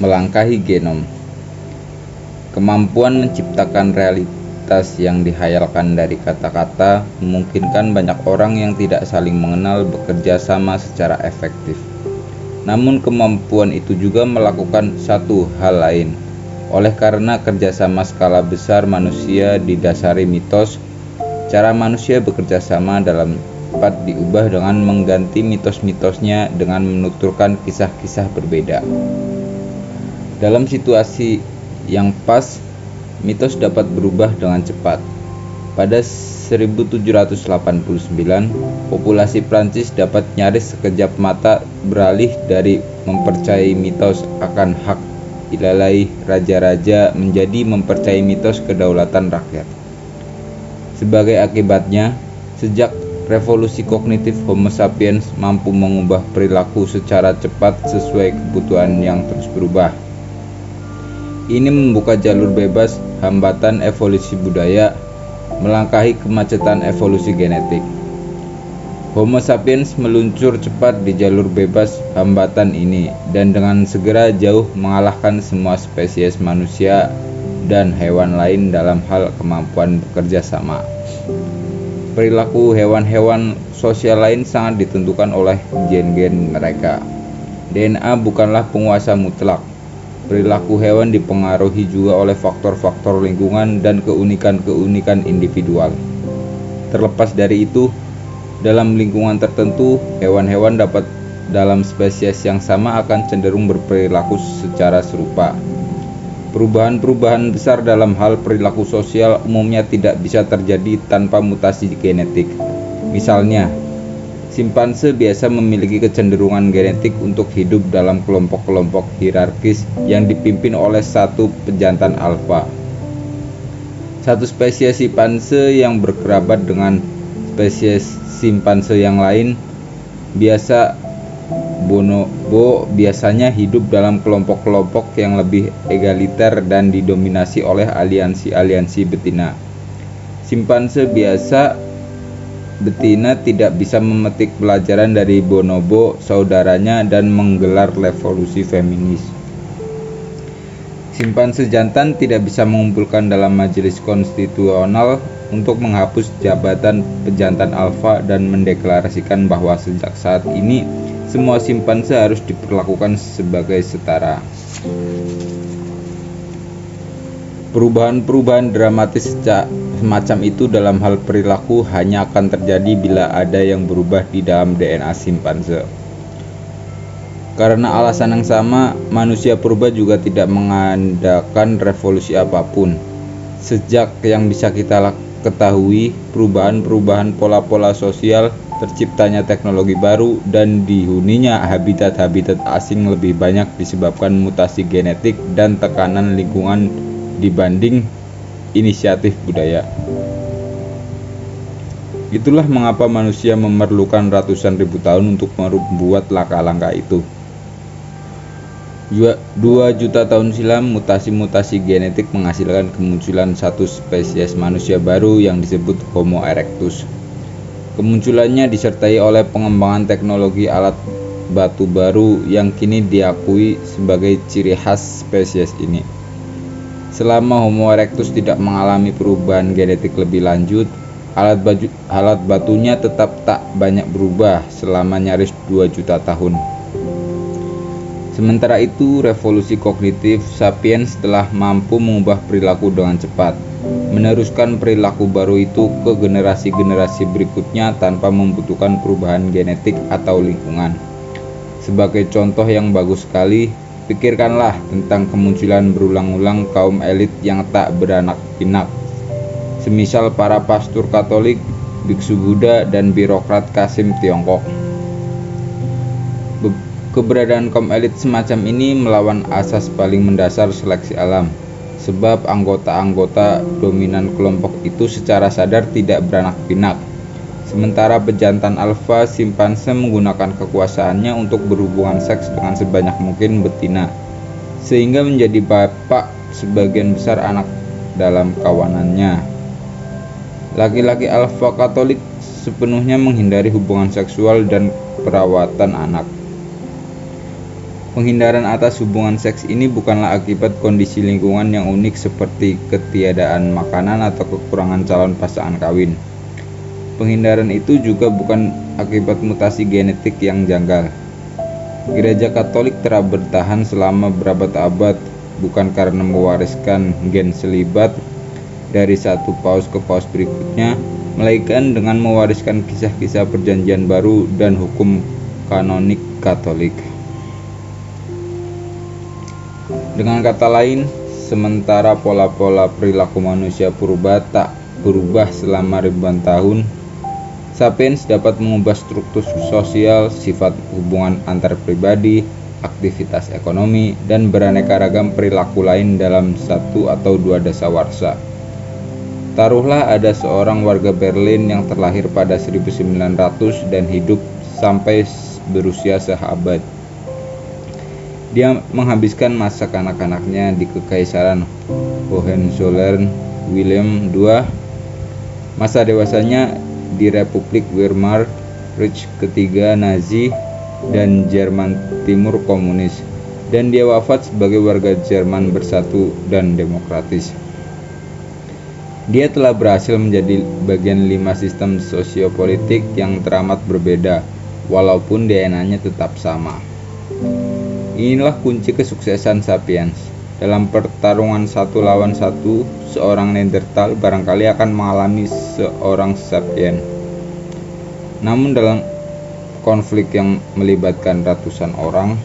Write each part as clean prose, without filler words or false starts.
melangkahi genom. Kemampuan menciptakan realitas yang dihayalkan dari kata-kata memungkinkan banyak orang yang tidak saling mengenal bekerja sama secara efektif. Namun kemampuan itu juga melakukan satu hal lain. Oleh karena kerjasama skala besar manusia didasari mitos, cara manusia bekerja sama dapat diubah dengan mengganti mitos-mitosnya dengan menuturkan kisah-kisah berbeda. Dalam situasi yang pas, mitos dapat berubah dengan cepat. Pada 1789, populasi Prancis dapat nyaris sekejap mata beralih dari mempercayai mitos akan hak ilahi raja-raja menjadi mempercayai mitos kedaulatan rakyat. Sebagai akibatnya, sejak revolusi kognitif Homo sapiens mampu mengubah perilaku secara cepat sesuai kebutuhan yang terus berubah. Ini membuka jalur bebas hambatan evolusi budaya, melangkahi kemacetan evolusi genetik. Homo sapiens meluncur cepat di jalur bebas hambatan ini dan dengan segera jauh mengalahkan semua spesies manusia dan hewan lain dalam hal kemampuan bekerja sama. Perilaku hewan-hewan sosial lain sangat ditentukan oleh gen-gen mereka. DNA bukanlah penguasa mutlak. Perilaku hewan dipengaruhi juga oleh faktor-faktor lingkungan dan keunikan-keunikan individual. Terlepas dari itu, dalam lingkungan tertentu, hewan-hewan dalam spesies yang sama akan cenderung berperilaku secara serupa. Perubahan-perubahan besar dalam hal perilaku sosial umumnya tidak bisa terjadi tanpa mutasi genetik. Misalnya, simpanse biasa memiliki kecenderungan genetik untuk hidup dalam kelompok-kelompok hierarkis yang dipimpin oleh satu pejantan alfa. Satu spesies simpanse yang berkerabat dengan spesies simpanse yang lain, bonobo, biasanya hidup dalam kelompok-kelompok yang lebih egaliter dan didominasi oleh aliansi-aliansi betina. Simpanse betina tidak bisa memetik pelajaran dari bonobo saudaranya dan menggelar revolusi feminis. Simpanse jantan tidak bisa mengumpulkan dalam majelis konstitusional untuk menghapus jabatan pejantan alfa dan mendeklarasikan bahwa sejak saat ini semua simpanse harus diperlakukan sebagai setara. Perubahan-perubahan dramatis semacam itu dalam hal perilaku hanya akan terjadi bila ada yang berubah di dalam DNA simpanse. Karena alasan yang sama, manusia purba juga tidak mengadakan revolusi apapun. Sejak yang bisa kita ketahui, perubahan-perubahan pola-pola sosial, terciptanya teknologi baru, dan dihuninya habitat-habitat asing lebih banyak disebabkan mutasi genetik dan tekanan lingkungan dibanding inisiatif budaya. Itulah mengapa manusia memerlukan ratusan ribu tahun untuk membuat langkah-langkah itu. 2 juta tahun silam, mutasi-mutasi genetik menghasilkan kemunculan satu spesies manusia baru yang disebut Homo erectus. Kemunculannya disertai oleh pengembangan teknologi alat batu baru yang kini diakui sebagai ciri khas spesies ini. Selama Homo erectus tidak mengalami perubahan genetik lebih lanjut, alat batunya tetap tak banyak berubah selama nyaris 2 juta tahun. Sementara itu, revolusi kognitif sapiens telah mampu mengubah perilaku dengan cepat, meneruskan perilaku baru itu ke generasi-generasi berikutnya tanpa membutuhkan perubahan genetik atau lingkungan. Sebagai contoh yang bagus sekali, pikirkanlah tentang kemunculan berulang-ulang kaum elit yang tak beranak pinak, semisal para pastor Katolik, biksu Buddha, dan birokrat Kasim Tiongkok. Keberadaan kaum elit semacam ini melawan asas paling mendasar seleksi alam, sebab anggota-anggota dominan kelompok itu secara sadar tidak beranak pinak. Sementara pejantan alfa simpanse menggunakan kekuasaannya untuk berhubungan seks dengan sebanyak mungkin betina, sehingga menjadi bapak sebagian besar anak dalam kawanannya. Laki-laki alfa Katolik sepenuhnya menghindari hubungan seksual dan perawatan anak. Penghindaran atas hubungan seks ini bukanlah akibat kondisi lingkungan yang unik seperti ketiadaan makanan atau kekurangan calon pasangan kawin. Penghindaran itu juga bukan akibat mutasi genetik yang janggal. Gereja Katolik telah bertahan selama berabad-abad bukan karena mewariskan gen selibat dari satu paus ke paus berikutnya, melainkan dengan mewariskan kisah-kisah perjanjian baru dan hukum kanonik Katolik. Dengan kata lain, sementara pola-pola perilaku manusia purba tak berubah selama ribuan tahun, sapiens dapat mengubah struktur sosial, sifat hubungan antar pribadi, aktivitas ekonomi, dan beraneka ragam perilaku lain dalam satu atau dua dasawarsa. Taruhlah ada seorang warga Berlin yang terlahir pada 1900 dan hidup sampai berusia seabad. Dia menghabiskan masa kanak-kanaknya di Kekaisaran Hohenzollern Wilhelm II, masa dewasanya di Republik Weimar, Reich ketiga Nazi, dan Jerman Timur komunis, dan dia wafat sebagai warga Jerman bersatu dan demokratis. Dia telah berhasil menjadi bagian 5 sistem sosiopolitik yang teramat berbeda, walaupun DNA-nya tetap sama. Inilah kunci kesuksesan sapiens. Dalam pertarungan satu lawan satu, seorang Neanderthal barangkali akan mengalami seorang sapien. Namun dalam konflik yang melibatkan ratusan orang-orang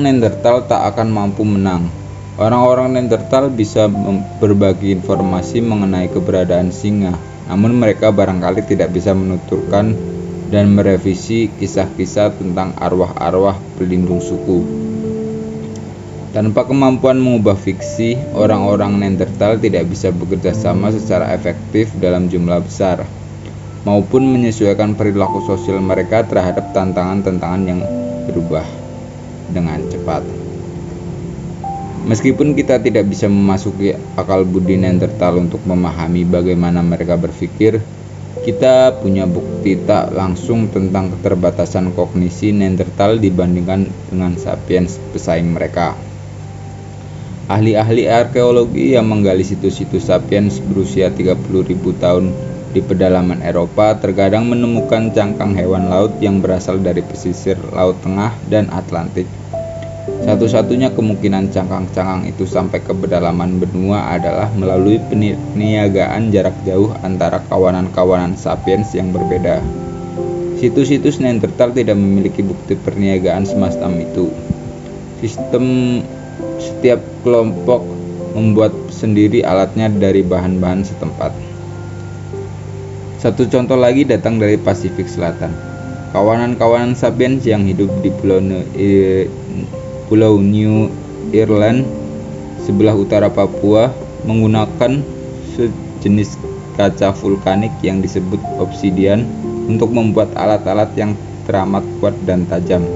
Neanderthal tak akan mampu menang. Orang-orang Neanderthal bisa berbagi informasi mengenai keberadaan singa, namun mereka barangkali tidak bisa menuturkan dan merevisi kisah-kisah tentang arwah-arwah pelindung suku. Tanpa kemampuan mengubah fiksi, orang-orang Neanderthal tidak bisa bekerja sama secara efektif dalam jumlah besar, maupun menyesuaikan perilaku sosial mereka terhadap tantangan-tantangan yang berubah dengan cepat. Meskipun kita tidak bisa memasuki akal budi Neanderthal untuk memahami bagaimana mereka berpikir, kita punya bukti tak langsung tentang keterbatasan kognisi Neanderthal dibandingkan dengan sapiens pesaing mereka. Ahli-ahli arkeologi yang menggali situs-situs sapiens berusia 30.000 tahun di pedalaman Eropa terkadang menemukan cangkang hewan laut yang berasal dari pesisir Laut Tengah dan Atlantik. Satu-satunya kemungkinan cangkang-cangkang itu sampai ke pedalaman benua adalah melalui peniagaan jarak jauh antara kawanan-kawanan sapiens yang berbeda. Situs-situs Neanderthal tidak memiliki bukti perniagaan semacam itu. Setiap kelompok membuat sendiri alatnya dari bahan-bahan setempat. Satu contoh lagi datang dari Pasifik Selatan. Kawanan-kawanan sapiens yang hidup di Pulau New Ireland sebelah utara Papua menggunakan sejenis kaca vulkanik yang disebut obsidian untuk membuat alat-alat yang teramat kuat dan tajam.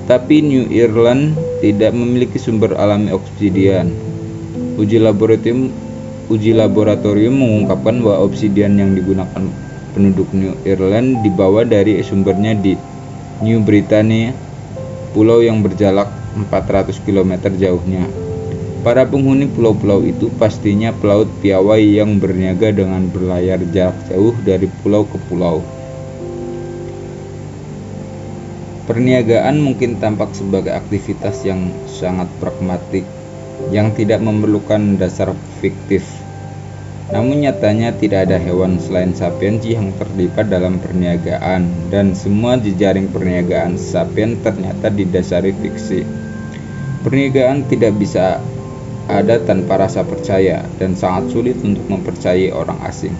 Tapi New Ireland tidak memiliki sumber alami obsidian. Uji laboratorium mengungkapkan bahwa obsidian yang digunakan penduduk New Ireland dibawa dari sumbernya di New Britannia, pulau yang berjarak 400 km jauhnya. Para penghuni pulau-pulau itu pastinya pelaut piawai yang berniaga dengan berlayar jarak jauh dari pulau ke pulau. Perniagaan mungkin tampak sebagai aktivitas yang sangat pragmatik, yang tidak memerlukan dasar fiktif. Namun nyatanya tidak ada hewan selain sapiens yang terlibat dalam perniagaan, dan semua jejaring perniagaan sapiens ternyata didasari fiksi. Perniagaan tidak bisa ada tanpa rasa percaya, dan sangat sulit untuk mempercayai orang asing.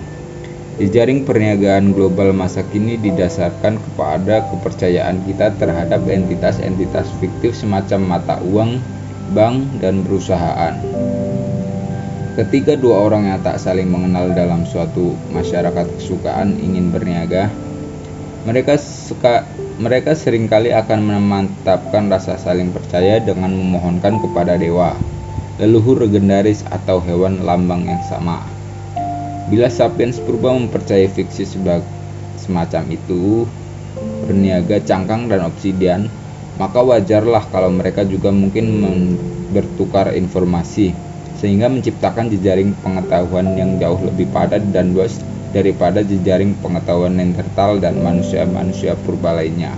Jejaring perniagaan global masa kini didasarkan kepada kepercayaan kita terhadap entitas-entitas fiktif semacam mata uang, bank, dan perusahaan. Ketika dua orang yang tak saling mengenal dalam suatu masyarakat kesukaan ingin berniaga, mereka seringkali akan memantapkan rasa saling percaya dengan memohonkan kepada dewa, leluhur legendaris, atau hewan lambang yang sama. Bila sapiens purba mempercayai fiksi semacam itu, berniaga cangkang dan obsidian, maka wajarlah kalau mereka juga mungkin bertukar informasi, sehingga menciptakan jejaring pengetahuan yang jauh lebih padat dan luas daripada jejaring pengetahuan Neanderthal dan manusia-manusia purba lainnya.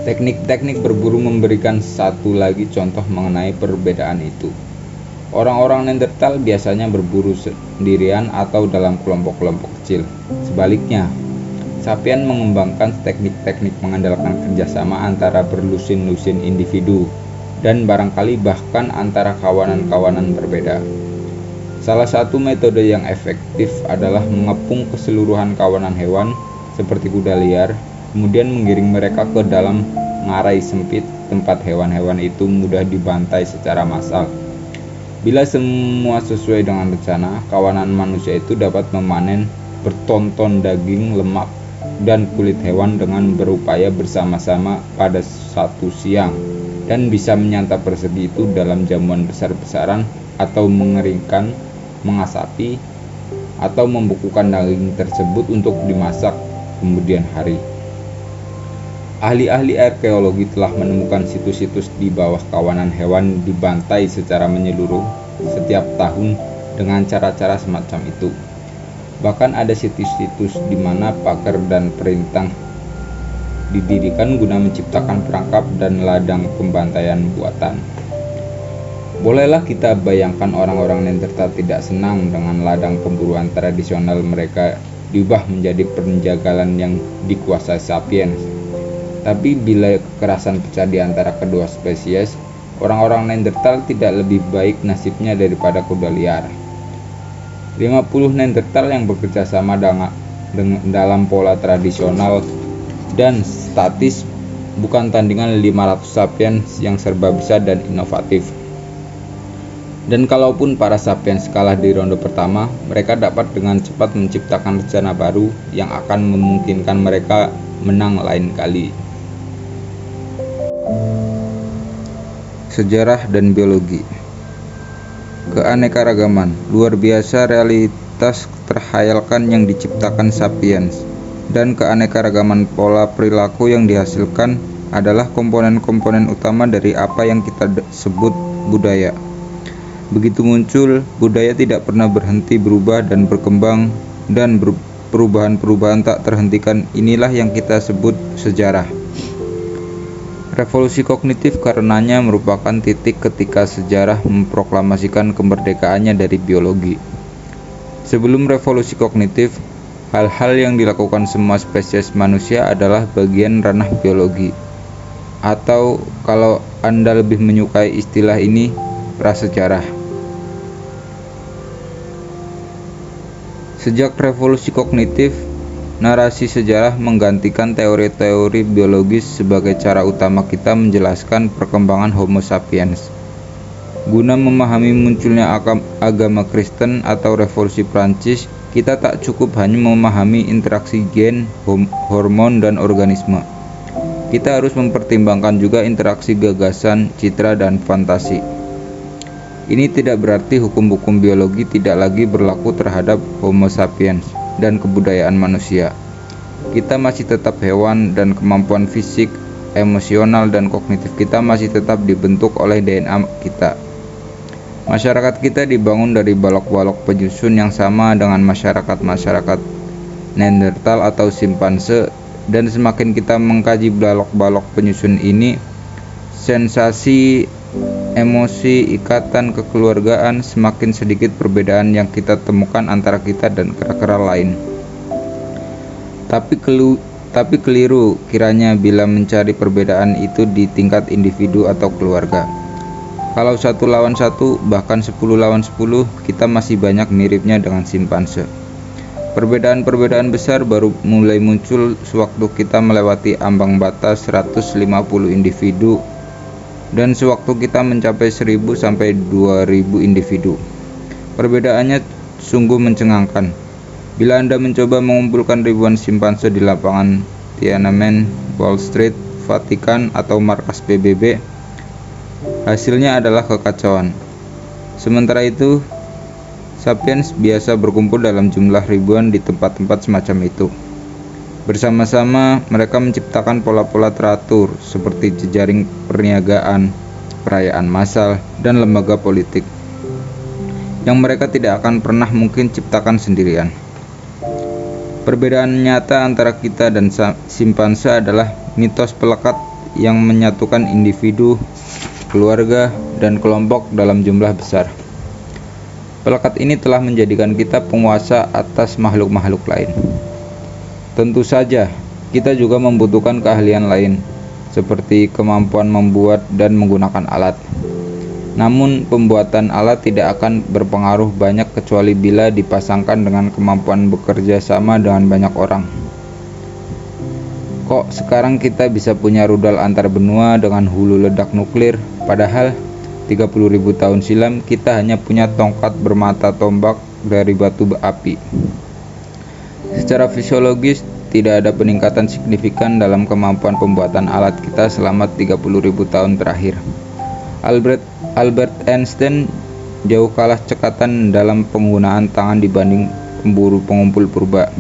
Teknik-teknik berburu memberikan satu lagi contoh mengenai perbedaan itu. Orang-orang Neanderthal biasanya berburu sendirian atau dalam kelompok-kelompok kecil. Sebaliknya, Sapien mengembangkan teknik-teknik mengandalkan kerjasama antara berlusin-lusin individu dan barangkali bahkan antara kawanan-kawanan berbeda. Salah satu metode yang efektif adalah mengepung keseluruhan kawanan hewan seperti kuda liar, kemudian menggiring mereka ke dalam ngarai sempit tempat hewan-hewan itu mudah dibantai secara massal. Bila semua sesuai dengan rencana, kawanan manusia itu dapat memanen bertonton daging, lemak, dan kulit hewan dengan berupaya bersama-sama pada satu siang, dan bisa menyantap rezeki itu dalam jamuan besar-besaran atau mengeringkan, mengasapi, atau membukukan daging tersebut untuk dimasak kemudian hari. Ahli-ahli arkeologi telah menemukan situs-situs di bawah kawanan hewan dibantai secara menyeluruh setiap tahun dengan cara-cara semacam itu. Bahkan ada situs-situs di mana pagar dan perintang didirikan guna menciptakan perangkap dan ladang pembantaian buatan. Bolehlah kita bayangkan orang-orang Neanderthal tidak senang dengan ladang pemburuan tradisional mereka diubah menjadi penjagalan yang dikuasai Sapiens. Tapi bila kekerasan pecah di antara kedua spesies, orang-orang Neanderthal tidak lebih baik nasibnya daripada kuda liar. 50 Neanderthal yang bekerja sama dalam pola tradisional dan statis bukan tandingan 500 Sapiens yang serba bisa dan inovatif. Dan kalaupun para Sapiens kalah di ronde pertama, mereka dapat dengan cepat menciptakan rencana baru yang akan memungkinkan mereka menang lain kali. Sejarah dan biologi. Keanekaragaman, luar biasa realitas terhayalkan yang diciptakan Sapiens, dan keanekaragaman pola perilaku yang dihasilkan adalah komponen-komponen utama dari apa yang kita sebut budaya. Begitu muncul, budaya tidak pernah berhenti berubah dan berkembang, dan perubahan-perubahan tak terhentikan inilah yang kita sebut sejarah. Revolusi kognitif karenanya merupakan titik ketika sejarah memproklamasikan kemerdekaannya dari biologi. Sebelum revolusi kognitif, hal-hal yang dilakukan semua spesies manusia adalah bagian ranah biologi. Atau kalau Anda lebih menyukai istilah ini, prasejarah. Sejak revolusi kognitif, narasi sejarah menggantikan teori-teori biologis sebagai cara utama kita menjelaskan perkembangan Homo sapiens. Guna memahami munculnya agama Kristen atau revolusi Prancis, kita tak cukup hanya memahami interaksi gen, hormon, dan organisme. Kita harus mempertimbangkan juga interaksi gagasan, citra, dan fantasi. Ini tidak berarti hukum-hukum biologi tidak lagi berlaku terhadap Homo sapiens dan kebudayaan manusia. Kita masih tetap hewan dan kemampuan fisik, emosional, dan kognitif kita masih tetap dibentuk oleh DNA kita. Masyarakat kita dibangun dari balok-balok penyusun yang sama dengan masyarakat Neanderthal atau simpanse, dan semakin kita mengkaji balok-balok penyusun ini, sensasi, emosi, ikatan kekeluargaan, semakin sedikit perbedaan yang kita temukan antara kita dan kera-kera lain. Tapi keliru kiranya bila mencari perbedaan itu di tingkat individu atau keluarga. Kalau 1 lawan 1, bahkan 10 lawan 10, kita masih banyak miripnya dengan simpanse. Perbedaan-perbedaan besar baru mulai muncul sewaktu kita melewati ambang batas 150 individu dan sewaktu kita mencapai 1000 sampai 2000 individu. Perbedaannya sungguh mencengangkan. Bila Anda mencoba mengumpulkan ribuan simpanse di lapangan Tiananmen, Wall Street, Vatikan, atau markas PBB, hasilnya adalah kekacauan. Sementara itu, sapiens biasa berkumpul dalam jumlah ribuan di tempat-tempat semacam itu. Bersama-sama, mereka menciptakan pola-pola teratur seperti jejaring perniagaan, perayaan massal, dan lembaga politik yang mereka tidak akan pernah mungkin ciptakan sendirian. Perbedaan nyata antara kita dan simpanse adalah mitos pelekat yang menyatukan individu, keluarga, dan kelompok dalam jumlah besar. Pelekat ini telah menjadikan kita penguasa atas makhluk-makhluk lain. Tentu saja, kita juga membutuhkan keahlian lain, seperti kemampuan membuat dan menggunakan alat. Namun, pembuatan alat tidak akan berpengaruh banyak kecuali bila dipasangkan dengan kemampuan bekerja sama dengan banyak orang. Kok sekarang kita bisa punya rudal antar benua dengan hulu ledak nuklir, padahal 30.000 tahun silam kita hanya punya tongkat bermata tombak dari batu api. Secara fisiologis, tidak ada peningkatan signifikan dalam kemampuan pembuatan alat kita selama 30.000 tahun terakhir. Albert Einstein jauh kalah cekatan dalam penggunaan tangan dibanding pemburu pengumpul purba.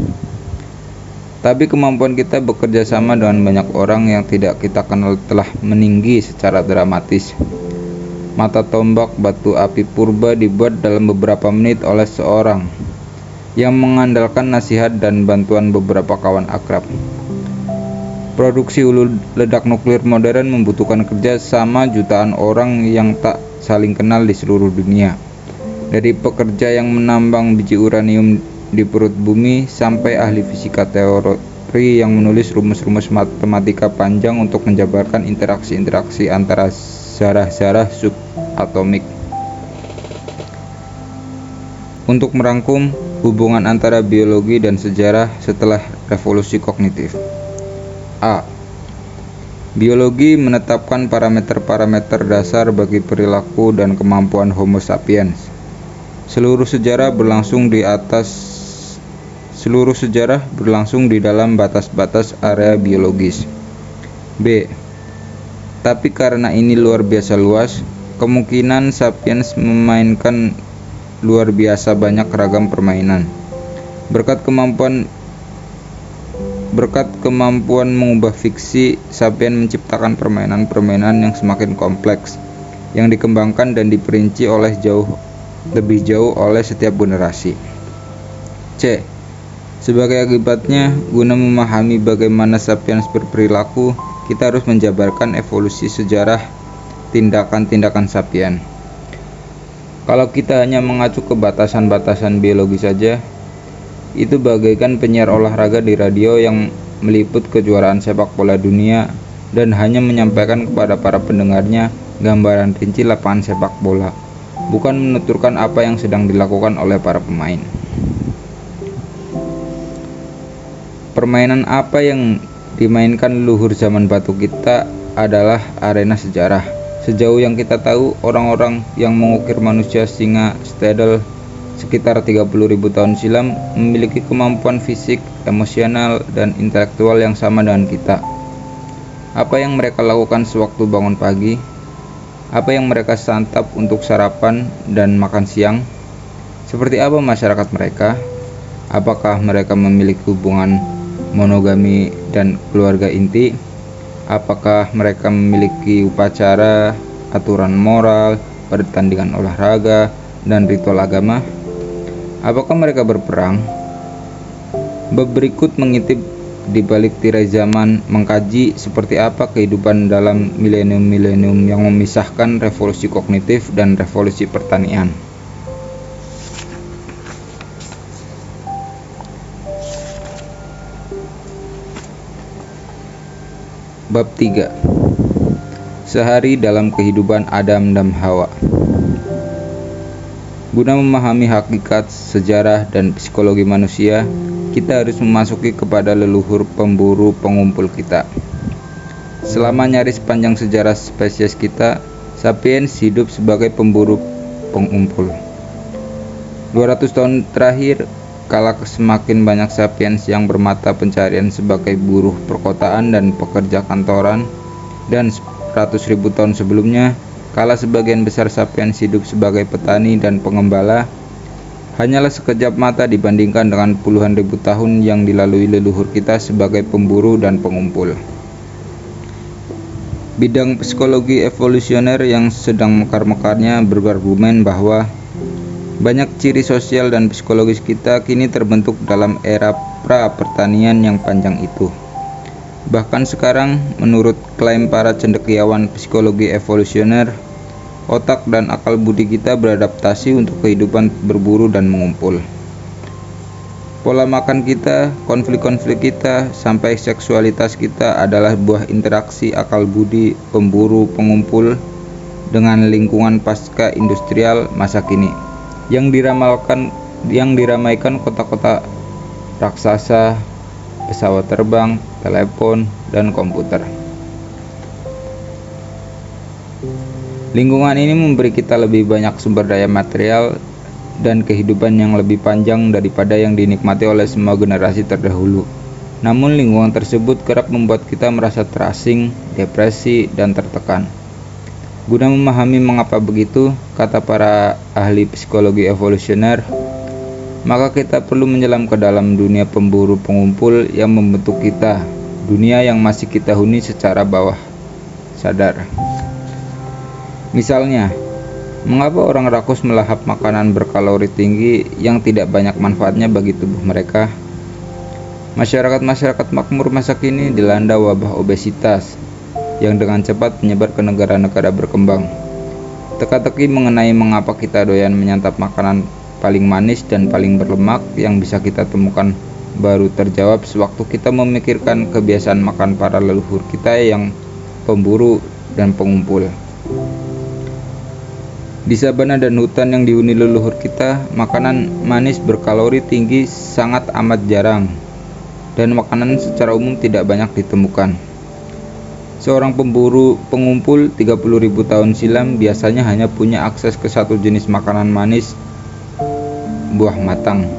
Tapi kemampuan kita bekerja sama dengan banyak orang yang tidak kita kenal telah meninggi secara dramatis. Mata tombak batu api purba dibuat dalam beberapa menit oleh seorang yang mengandalkan nasihat dan bantuan beberapa kawan akrab. Produksi hulu ledak nuklir modern membutuhkan kerja sama jutaan orang yang tak saling kenal di seluruh dunia. Dari pekerja yang menambang biji uranium di perut bumi sampai ahli fisika teori yang menulis rumus-rumus matematika panjang untuk menjabarkan interaksi-interaksi antara zarah-zarah subatomik. Untuk merangkum hubungan antara biologi dan sejarah setelah revolusi kognitif. A. Biologi menetapkan parameter-parameter dasar bagi perilaku dan kemampuan Homo sapiens. Seluruh sejarah berlangsung di dalam batas-batas area biologis. B. Tapi karena ini luar biasa luas, kemungkinan sapiens memainkan luar biasa banyak ragam permainan. Berkat kemampuan mengubah fiksi, sapiens menciptakan permainan-permainan yang semakin kompleks, yang dikembangkan dan diperinci lebih jauh oleh setiap generasi. C. Sebagai akibatnya, guna memahami bagaimana sapiens berperilaku, kita harus menjabarkan evolusi sejarah tindakan-tindakan sapiens. Kalau kita hanya mengacu ke batasan-batasan biologi saja, itu bagaikan penyiar olahraga di radio yang meliput kejuaraan sepak bola dunia dan hanya menyampaikan kepada para pendengarnya gambaran rinci lapangan sepak bola, bukan menuturkan apa yang sedang dilakukan oleh para pemain. Permainan apa yang dimainkan leluhur zaman batu kita adalah arena sejarah. Sejauh yang kita tahu, orang-orang yang mengukir manusia singa Stadel sekitar 30.000 tahun silam memiliki kemampuan fisik, emosional, dan intelektual yang sama dengan kita. Apa yang mereka lakukan sewaktu bangun pagi? Apa yang mereka santap untuk sarapan dan makan siang? Seperti apa masyarakat mereka? Apakah mereka memiliki hubungan monogami dan keluarga inti? Apakah mereka memiliki upacara, aturan moral, pertandingan olahraga, dan ritual agama? Apakah mereka berperang? Bab berikut mengintip di balik tirai zaman, mengkaji seperti apa kehidupan dalam milenium-milenium yang memisahkan revolusi kognitif dan revolusi pertanian. Bab 3. Sehari dalam kehidupan Adam dan Hawa. Guna memahami hakikat, sejarah, dan psikologi manusia, kita harus memasuki kepada leluhur pemburu pengumpul kita. Selama nyaris panjang sejarah spesies kita, sapiens hidup sebagai pemburu pengumpul. 200 tahun terakhir, kala semakin banyak sapiens yang bermata pencarian sebagai buruh perkotaan dan pekerja kantoran, dan 100.000 tahun sebelumnya, kala sebagian besar sapiens hidup sebagai petani dan pengembala, hanyalah sekejap mata dibandingkan dengan puluhan ribu tahun yang dilalui leluhur kita sebagai pemburu dan pengumpul. Bidang psikologi evolusioner yang sedang mekar-mekarnya berargumen bahwa banyak ciri sosial dan psikologis kita kini terbentuk dalam era pra-pertanian yang panjang itu. Bahkan sekarang, menurut klaim para cendekiawan psikologi evolusioner, otak dan akal budi kita beradaptasi untuk kehidupan berburu dan mengumpul. Pola makan kita, konflik-konflik kita, sampai seksualitas kita adalah buah interaksi akal budi pemburu pengumpul dengan lingkungan pasca industrial masa kini yang diramaikan kota-kota raksasa, pesawat terbang, telepon, dan komputer. Lingkungan ini memberi kita lebih banyak sumber daya material dan kehidupan yang lebih panjang daripada yang dinikmati oleh semua generasi terdahulu. Namun lingkungan tersebut kerap membuat kita merasa terasing, depresi, dan tertekan. Guna memahami mengapa begitu, kata para ahli psikologi evolusioner, maka kita perlu menyelam ke dalam dunia pemburu pengumpul yang membentuk kita, dunia yang masih kita huni secara bawah sadar. Misalnya, mengapa orang rakus melahap makanan berkalori tinggi yang tidak banyak manfaatnya bagi tubuh mereka? Masyarakat makmur masa kini dilanda wabah obesitas yang dengan cepat menyebar ke negara-negara berkembang. Teka-teki mengenai mengapa kita doyan menyantap makanan paling manis dan paling berlemak yang bisa kita temukan baru terjawab sewaktu kita memikirkan kebiasaan makan para leluhur kita yang pemburu dan pengumpul. Di sabana dan hutan yang dihuni leluhur kita, makanan manis berkalori tinggi sangat amat jarang, dan makanan secara umum tidak banyak ditemukan. Seorang pemburu pengumpul 30.000 tahun silam biasanya hanya punya akses ke satu jenis makanan manis, buah matang.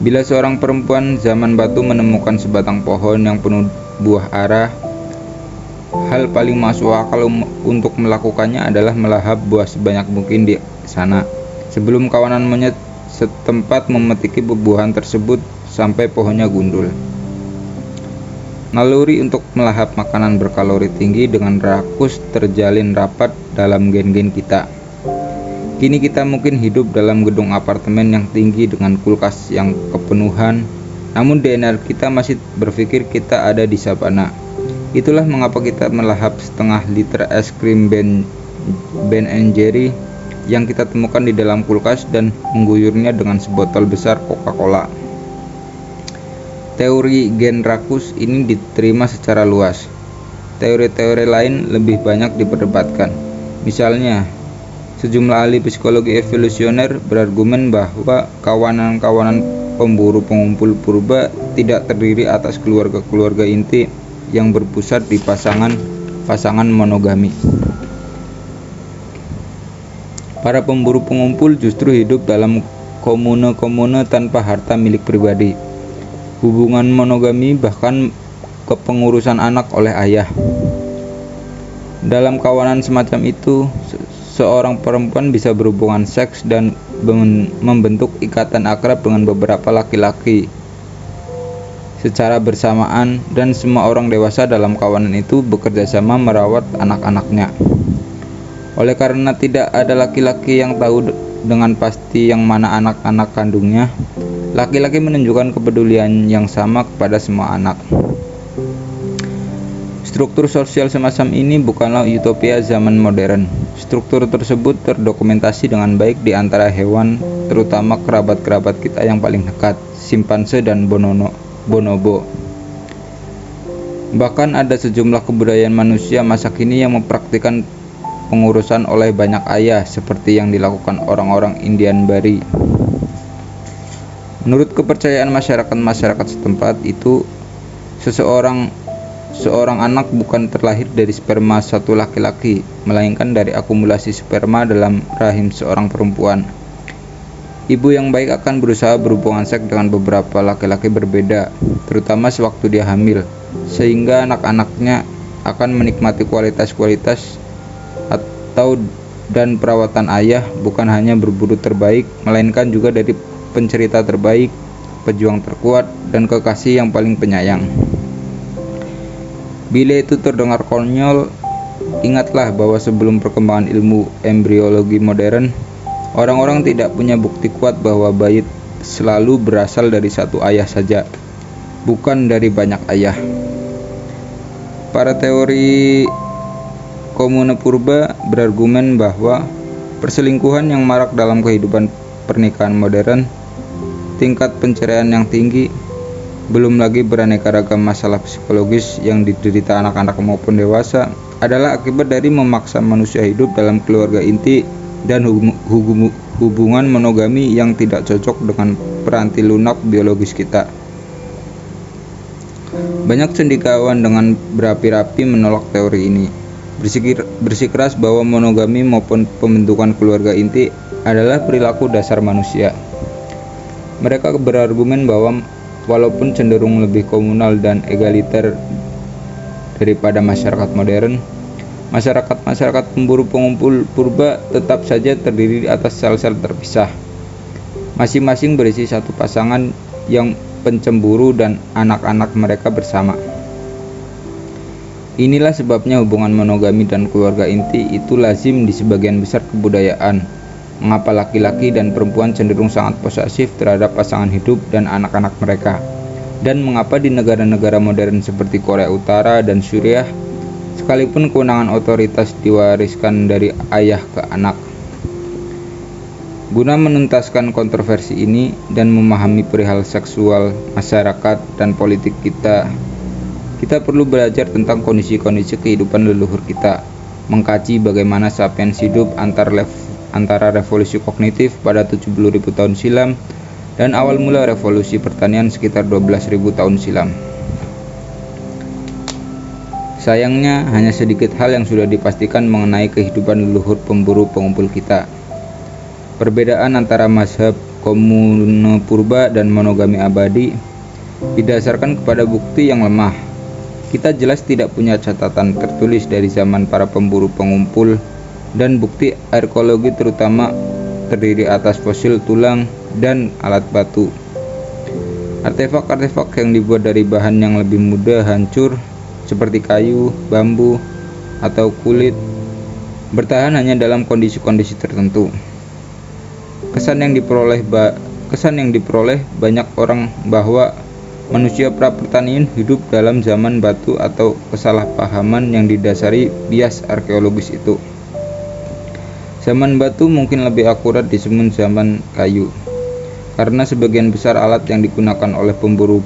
Bila seorang perempuan zaman batu menemukan sebatang pohon yang penuh buah ara, hal paling masuk akal untuk melakukannya adalah melahap buah sebanyak mungkin di sana, sebelum kawanan monyet setempat memetiki buah-buahan tersebut sampai pohonnya gundul. Naluri untuk melahap makanan berkalori tinggi dengan rakus terjalin rapat dalam gen-gen kita. Kini kita mungkin hidup dalam gedung apartemen yang tinggi dengan kulkas yang kepenuhan, namun DNA kita masih berpikir kita ada di sabana. Itulah mengapa kita melahap setengah liter es krim Ben & Jerry yang kita temukan di dalam kulkas dan mengguyurnya dengan sebotol besar Coca-Cola. Teori gen rakus ini diterima secara luas. Teori-teori lain lebih banyak diperdebatkan. Misalnya, sejumlah ahli psikologi evolusioner berargumen bahwa kawanan-kawanan pemburu pengumpul purba tidak terdiri atas keluarga-keluarga inti yang berpusat di pasangan monogami. Para pemburu pengumpul justru hidup dalam komune-komune tanpa harta milik pribadi, hubungan monogami, bahkan kepengurusan anak oleh ayah. Dalam kawanan semacam itu, seorang perempuan bisa berhubungan seks dan membentuk ikatan akrab dengan beberapa laki-laki secara bersamaan, dan semua orang dewasa dalam kawanan itu bekerja sama merawat anak-anaknya. Oleh karena tidak ada laki-laki yang tahu dengan pasti yang mana anak-anak kandungnya, laki-laki menunjukkan kepedulian yang sama kepada semua anak. Struktur sosial semacam ini bukanlah utopia zaman modern. Struktur tersebut terdokumentasi dengan baik di antara hewan, terutama kerabat-kerabat kita yang paling dekat, simpanse dan bonobo. Bahkan ada sejumlah kebudayaan manusia masa kini yang mempraktikkan pengurusan oleh banyak ayah seperti yang dilakukan orang-orang Indian Bari. Menurut kepercayaan masyarakat setempat itu, seorang anak bukan terlahir dari sperma satu laki-laki, melainkan dari akumulasi sperma dalam rahim seorang perempuan. Ibu yang baik akan berusaha berhubungan seks dengan beberapa laki-laki berbeda, terutama sewaktu dia hamil, sehingga anak-anaknya akan menikmati kualitas-kualitas atau dan perawatan ayah bukan hanya berburu terbaik, melainkan juga dari pencerita terbaik, pejuang terkuat, dan kekasih yang paling penyayang. Bila itu terdengar konyol, ingatlah bahwa sebelum perkembangan ilmu embriologi modern, orang-orang tidak punya bukti kuat bahwa bayi selalu berasal dari satu ayah saja, bukan dari banyak ayah. Para teori komune purba berargumen bahwa perselingkuhan yang marak dalam kehidupan pernikahan modern, tingkat penceraian yang tinggi, belum lagi beraneka ragam masalah psikologis yang diderita anak-anak maupun dewasa, adalah akibat dari memaksa manusia hidup dalam keluarga inti dan hubungan monogami yang tidak cocok dengan peranti lunak biologis kita. Banyak cendekiawan dengan berapi-api menolak teori ini, bersikeras bahwa monogami maupun pembentukan keluarga inti adalah perilaku dasar manusia. Mereka berargumen bahwa walaupun cenderung lebih komunal dan egaliter daripada masyarakat modern, masyarakat pemburu pengumpul purba tetap saja terdiri atas sel-sel terpisah, masing-masing berisi satu pasangan yang pencemburu dan anak-anak mereka bersama. Inilah sebabnya hubungan monogami dan keluarga inti itu lazim di sebagian besar kebudayaan. Mengapa laki-laki dan perempuan cenderung sangat posesif terhadap pasangan hidup dan anak-anak mereka, dan mengapa di negara-negara modern seperti Korea Utara dan Suriah, sekalipun kewenangan otoritas diwariskan dari ayah ke anak. Guna menuntaskan kontroversi ini dan memahami perihal seksual, masyarakat, dan politik kita perlu belajar tentang kondisi-kondisi kehidupan leluhur kita, mengkaji bagaimana sapiens hidup antara revolusi kognitif pada 70.000 tahun silam dan awal mula revolusi pertanian sekitar 12.000 tahun silam. Sayangnya, hanya sedikit hal yang sudah dipastikan mengenai kehidupan leluhur pemburu pengumpul kita. Perbedaan antara mazhab komune purba dan monogami abadi didasarkan kepada bukti yang lemah. Kita jelas tidak punya catatan tertulis dari zaman para pemburu pengumpul, dan bukti arkeologi terutama terdiri atas fosil tulang dan alat batu. Artefak-artefak yang dibuat dari bahan yang lebih mudah hancur seperti kayu, bambu, atau kulit bertahan hanya dalam kondisi-kondisi tertentu. Kesan yang diperoleh banyak orang bahwa manusia pra-pertanian hidup dalam zaman batu atau kesalahpahaman yang didasari bias arkeologis itu. Zaman batu mungkin lebih akurat disebut zaman kayu, karena sebagian besar alat yang digunakan oleh pemburu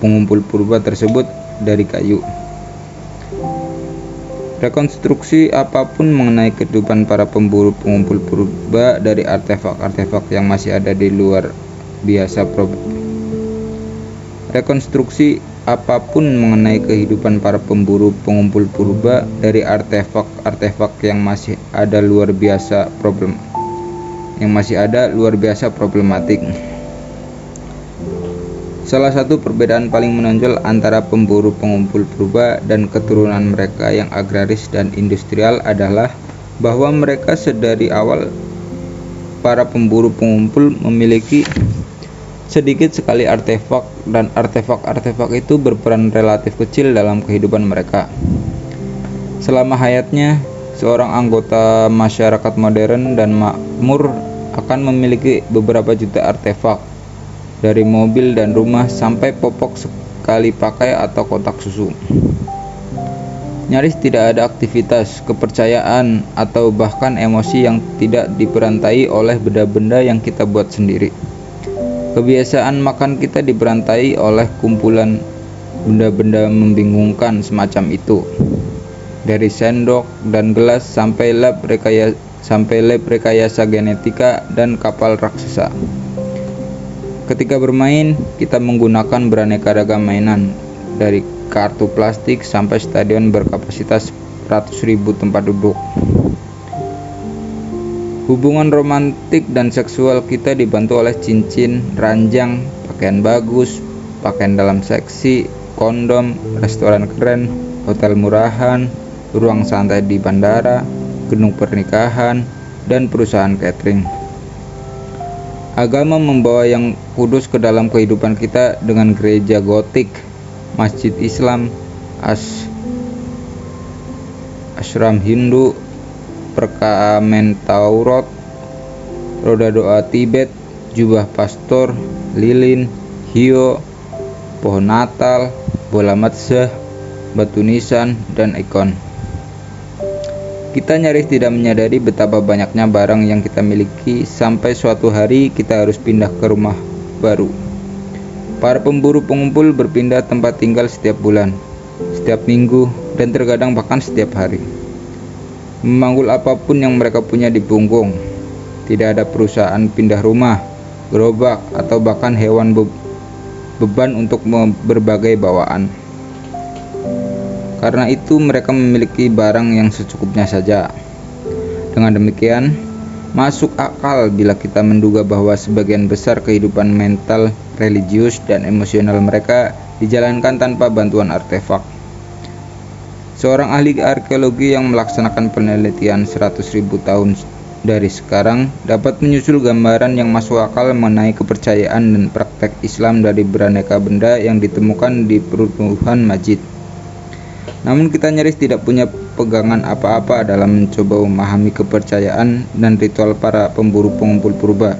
pengumpul purba tersebut dari kayu. Rekonstruksi apapun mengenai kehidupan para pemburu pengumpul purba dari artefak-artefak yang masih ada di luar biasa Rekonstruksi apapun mengenai kehidupan para pemburu pengumpul purba dari artefak-artefak yang masih ada luar biasa problematik. Salah satu perbedaan paling menonjol antara pemburu pengumpul purba dan keturunan mereka yang agraris dan industrial adalah bahwa mereka sedari awal para pemburu pengumpul memiliki sedikit sekali artefak, dan artefak-artefak itu berperan relatif kecil dalam kehidupan mereka. Selama hayatnya, seorang anggota masyarakat modern dan makmur akan memiliki beberapa juta artefak, dari mobil dan rumah sampai popok sekali pakai atau kotak susu. Nyaris tidak ada aktivitas, kepercayaan, atau bahkan emosi yang tidak diperantai oleh benda-benda yang kita buat sendiri. Kebiasaan makan kita diberantai oleh kumpulan benda-benda membingungkan semacam itu, dari sendok dan gelas sampai lab rekayasa genetika dan kapal raksasa. Ketika bermain, kita menggunakan beraneka ragam mainan, dari kartu plastik sampai stadion berkapasitas 100.000 tempat duduk. Hubungan romantik dan seksual kita dibantu oleh cincin, ranjang, pakaian bagus, pakaian dalam seksi, kondom, restoran keren, hotel murahan, ruang santai di bandara, gedung pernikahan, dan perusahaan catering. Agama membawa yang kudus ke dalam kehidupan kita dengan gereja gotik, masjid Islam, ashram Hindu, perkamen Taurat, roda doa Tibet, jubah pastor, lilin, hiyo, pohon Natal, bola matzah, batu nisan, dan ikon. Kita nyaris tidak menyadari betapa banyaknya barang yang kita miliki sampai suatu hari kita harus pindah ke rumah baru. Para pemburu pengumpul berpindah tempat tinggal setiap bulan, setiap minggu, dan terkadang bahkan setiap hari. Memanggul apapun yang mereka punya di punggung. Tidak ada perusahaan pindah rumah, gerobak, atau bahkan hewan beban untuk berbagai bawaan. Karena itu mereka memiliki barang yang secukupnya saja. Dengan demikian, masuk akal bila kita menduga bahwa sebagian besar kehidupan mental, religius, dan emosional mereka dijalankan tanpa bantuan artefak. Seorang ahli arkeologi yang melaksanakan penelitian 100.000 tahun dari sekarang dapat menyusul gambaran yang masuk akal mengenai kepercayaan dan praktek Islam dari beraneka benda yang ditemukan di peruntuhan masjid. Namun kita nyaris tidak punya pegangan apa-apa dalam mencoba memahami kepercayaan dan ritual para pemburu pengumpul purba.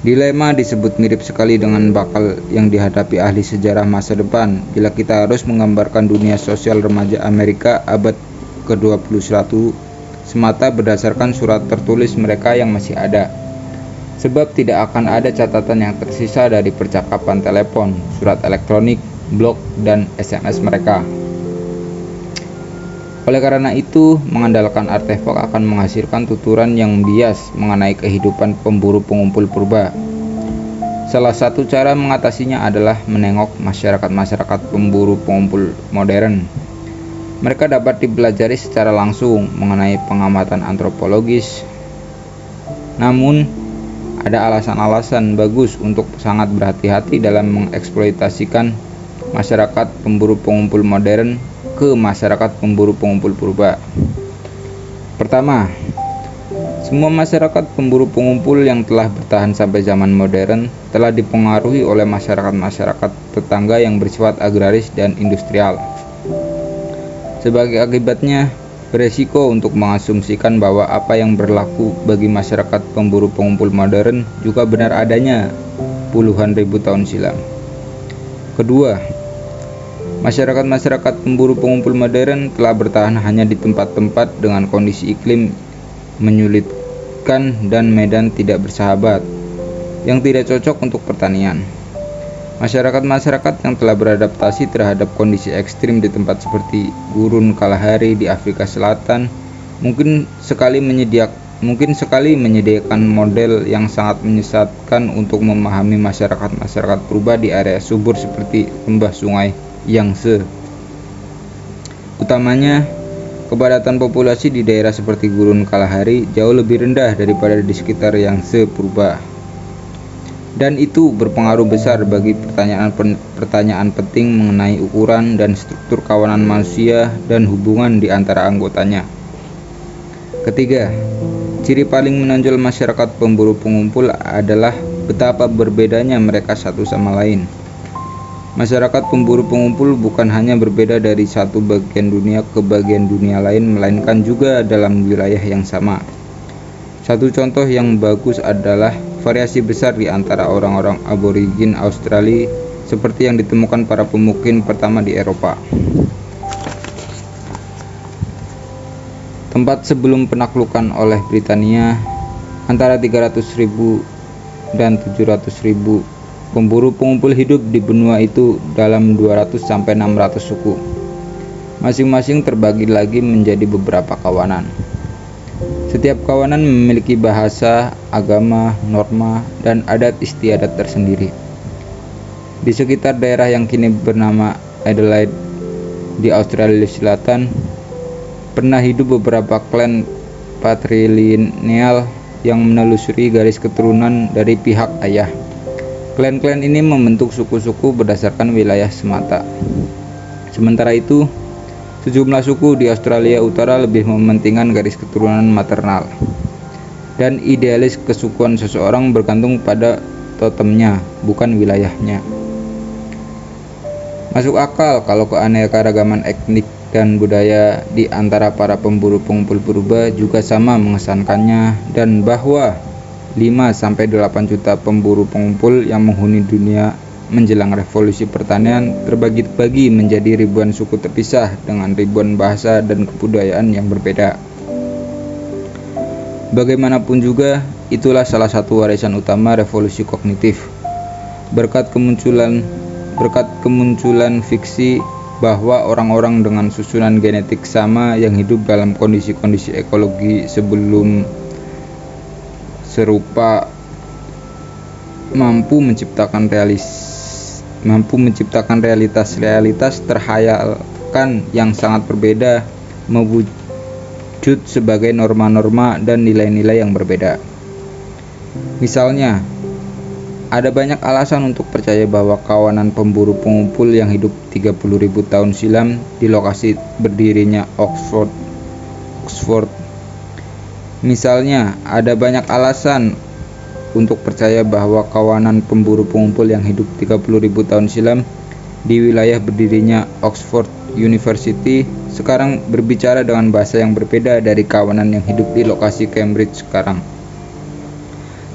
Dilema disebut mirip sekali dengan bakal yang dihadapi ahli sejarah masa depan bila kita harus menggambarkan dunia sosial remaja Amerika abad ke-21 semata berdasarkan surat tertulis mereka yang masih ada. Sebab tidak akan ada catatan yang tersisa dari percakapan telepon, surat elektronik, blog, dan SMS mereka. Oleh karena itu, mengandalkan artefak akan menghasilkan tuturan yang bias mengenai kehidupan pemburu pengumpul purba. Salah satu cara mengatasinya adalah menengok masyarakat-masyarakat pemburu pengumpul modern. Mereka dapat dipelajari secara langsung mengenai pengamatan antropologis. Namun, ada alasan-alasan bagus untuk sangat berhati-hati dalam mengeksploitasikan masyarakat pemburu pengumpul modern ke masyarakat pemburu pengumpul purba. Pertama, semua masyarakat pemburu pengumpul yang telah bertahan sampai zaman modern telah dipengaruhi oleh masyarakat-masyarakat tetangga yang bersifat agraris dan industrial. Sebagai akibatnya, beresiko untuk mengasumsikan bahwa apa yang berlaku bagi masyarakat pemburu pengumpul modern juga benar adanya puluhan ribu tahun silam. Kedua, masyarakat-masyarakat pemburu pengumpul modern telah bertahan hanya di tempat-tempat dengan kondisi iklim menyulitkan dan medan tidak bersahabat yang tidak cocok untuk pertanian. Masyarakat-masyarakat yang telah beradaptasi terhadap kondisi ekstrim di tempat seperti Gurun Kalahari di Afrika Selatan mungkin sekali menyediakan model yang sangat menyesatkan untuk memahami masyarakat-masyarakat purba di area subur seperti lembah sungai Yangtze. Utamanya, kepadatan populasi di daerah seperti Gurun Kalahari jauh lebih rendah daripada di sekitar Yangtze purba. Dan itu berpengaruh besar bagi pertanyaan penting mengenai ukuran dan struktur kawanan manusia dan hubungan di antara anggotanya. Ketiga, ciri paling menonjol masyarakat pemburu pengumpul adalah betapa berbedanya mereka satu sama lain. Masyarakat pemburu pengumpul bukan hanya berbeda dari satu bagian dunia ke bagian dunia lain, melainkan juga dalam wilayah yang sama. Satu contoh yang bagus adalah variasi besar di antara orang-orang aborigin Australia seperti yang ditemukan para pemukim pertama di Eropa. Tempat sebelum penaklukan oleh Britania, antara 300.000 dan 700.000 pemburu pengumpul hidup di benua itu dalam 200-600 suku. Masing-masing terbagi lagi menjadi beberapa kawanan. Setiap kawanan memiliki bahasa, agama, norma, dan adat istiadat tersendiri. Di sekitar daerah yang kini bernama Adelaide di Australia Selatan, pernah hidup beberapa klan patrilineal yang menelusuri garis keturunan dari pihak ayah. Klan-klan ini membentuk suku-suku berdasarkan wilayah semata. Sementara itu, Sejumlah suku di Australia Utara lebih mementingkan garis keturunan maternal, dan idealis kesukuan seseorang bergantung pada totemnya, bukan wilayahnya. Masuk akal kalau keanekaragaman etnik dan budaya di antara para pemburu pengumpul purba juga sama mengesankannya, dan bahwa 5-8 juta pemburu pengumpul yang menghuni dunia menjelang revolusi pertanian terbagi-bagi menjadi ribuan suku terpisah dengan ribuan bahasa dan kebudayaan yang berbeda. Bagaimanapun juga, itulah salah satu warisan utama revolusi kognitif. Berkat kemunculan fiksi bahwa orang-orang dengan susunan genetik sama yang hidup dalam kondisi-kondisi ekologi sebelum serupa mampu menciptakan realitas terhayalkan yang sangat berbeda, mewujud sebagai norma-norma dan nilai-nilai yang berbeda. Misalnya, ada banyak alasan untuk percaya bahwa kawanan pemburu pengumpul yang hidup 30.000 tahun silam di lokasi berdirinya Oxford. Misalnya, ada banyak alasan untuk percaya bahwa kawanan pemburu pengumpul yang hidup 30.000 tahun silam di wilayah berdirinya Oxford University sekarang berbicara dengan bahasa yang berbeda dari kawanan yang hidup di lokasi Cambridge sekarang.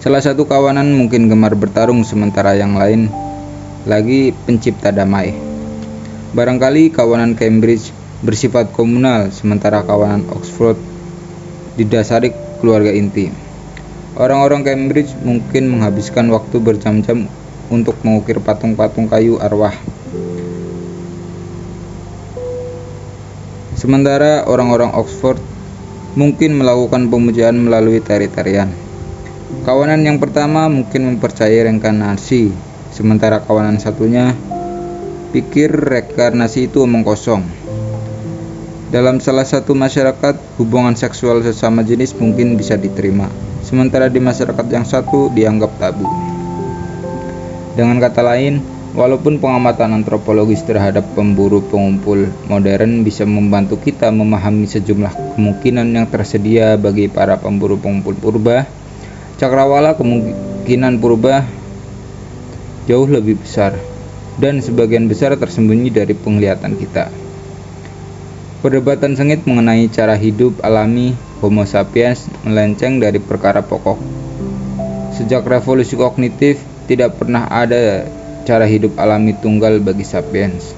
Salah satu kawanan mungkin gemar bertarung, sementara yang lain lagi pencipta damai. Barangkali kawanan Cambridge bersifat komunal, sementara kawanan Oxford didasari keluarga inti. Orang-orang Cambridge mungkin menghabiskan waktu berjam-jam untuk mengukir patung-patung kayu arwah. Sementara orang-orang Oxford mungkin melakukan pemujaan melalui tari-tarian. Kawanan yang pertama mungkin mempercayai reinkarnasi, sementara kawanan satunya pikir reinkarnasi itu omong kosong. Dalam salah satu masyarakat, hubungan seksual sesama jenis mungkin bisa diterima, sementara di masyarakat yang satu dianggap tabu. Dengan kata lain, walaupun pengamatan antropologis terhadap pemburu pengumpul modern bisa membantu kita memahami sejumlah kemungkinan yang tersedia bagi para pemburu pengumpul purba, cakrawala kemungkinan purba jauh lebih besar, dan sebagian besar tersembunyi dari penglihatan kita. Perdebatan sengit mengenai cara hidup alami Homo sapiens melenceng dari perkara pokok. Sejak revolusi kognitif, tidak pernah ada cara hidup alami tunggal bagi sapiens.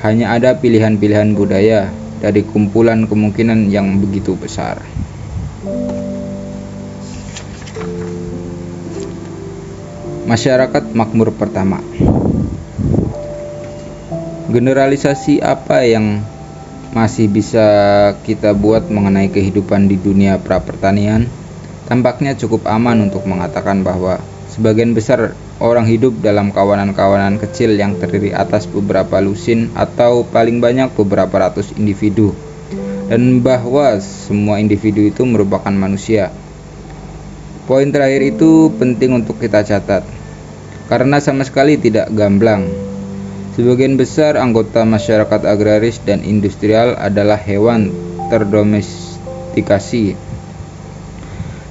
Hanya ada pilihan-pilihan budaya dari kumpulan kemungkinan yang begitu besar. Masyarakat makmur pertama. Generalisasi apa yang masih bisa kita buat mengenai kehidupan di dunia pra-pertanian? Tampaknya cukup aman untuk mengatakan bahwa sebagian besar orang hidup dalam kawanan-kawanan kecil yang terdiri atas beberapa lusin atau paling banyak beberapa ratus individu, dan bahwa semua individu itu merupakan manusia. Poin terakhir itu penting untuk kita catat, karena sama sekali tidak gamblang. Sebagian besar anggota masyarakat agraris dan industrial adalah hewan terdomestikasi.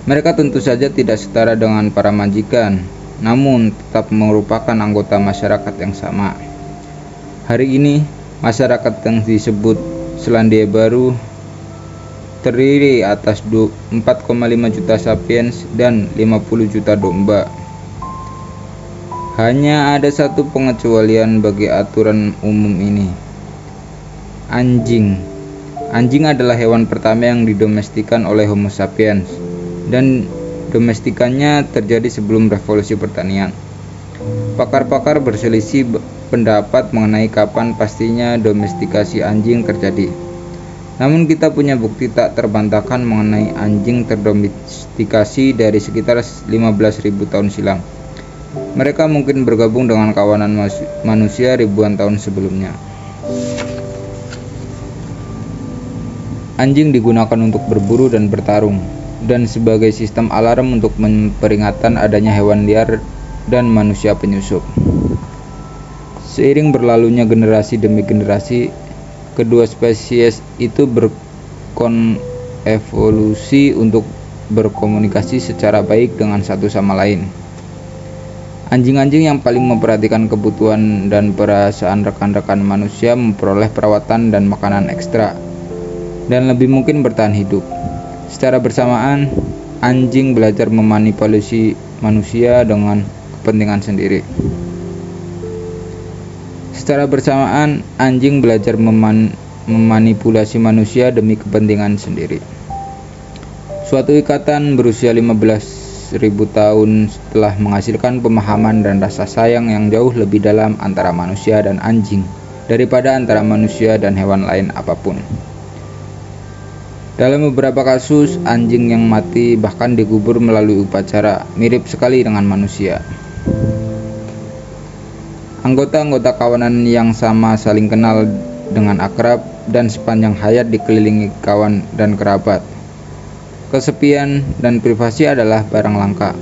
Mereka tentu saja tidak setara dengan para majikan, namun tetap merupakan anggota masyarakat yang sama. Hari ini, masyarakat yang disebut Selandia Baru terdiri atas 4,5 juta sapiens dan 50 juta domba. Hanya ada satu pengecualian bagi aturan umum ini. Anjing. Anjing adalah hewan pertama yang didomestikan oleh Homo sapiens, dan domestikannya terjadi sebelum revolusi pertanian. Pakar-pakar berselisih pendapat mengenai kapan pastinya domestikasi anjing terjadi. Namun kita punya bukti tak terbantahkan mengenai anjing terdomestikasi dari sekitar 15.000 tahun silam. Mereka mungkin bergabung dengan kawanan manusia ribuan tahun sebelumnya. Anjing digunakan untuk berburu dan bertarung, dan sebagai sistem alarm untuk memperingatkan adanya hewan liar dan manusia penyusup. Seiring berlalunya generasi demi generasi, kedua spesies itu berkonevolusi untuk berkomunikasi secara baik dengan satu sama lain. Anjing-anjing yang paling memperhatikan kebutuhan dan perasaan rekan-rekan manusia memperoleh perawatan dan makanan ekstra, dan lebih mungkin bertahan hidup. Secara bersamaan, anjing belajar memanipulasi manusia dengan kepentingan sendiri. Secara bersamaan, anjing belajar memanipulasi manusia demi kepentingan sendiri. Suatu ikatan berusia 15.000 tahun telah menghasilkan pemahaman dan rasa sayang yang jauh lebih dalam antara manusia dan anjing daripada antara manusia dan hewan lain apapun. Dalam beberapa kasus, anjing yang mati bahkan dikubur melalui upacara, mirip sekali dengan manusia. Anggota-anggota kawanan yang sama saling kenal dengan akrab dan sepanjang hayat dikelilingi kawan dan kerabat. Kesepian dan privasi adalah barang langka.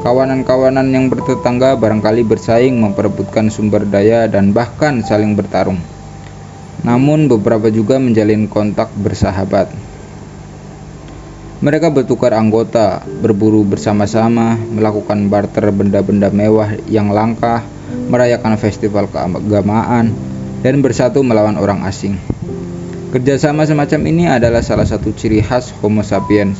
Kawanan-kawanan yang bertetangga barangkali bersaing memperebutkan sumber daya dan bahkan saling bertarung. Namun beberapa juga menjalin kontak bersahabat. Mereka bertukar anggota, berburu bersama-sama, melakukan barter benda-benda mewah yang langka, merayakan festival keagamaan, dan bersatu melawan orang asing. Kerjasama semacam ini adalah salah satu ciri khas Homo sapiens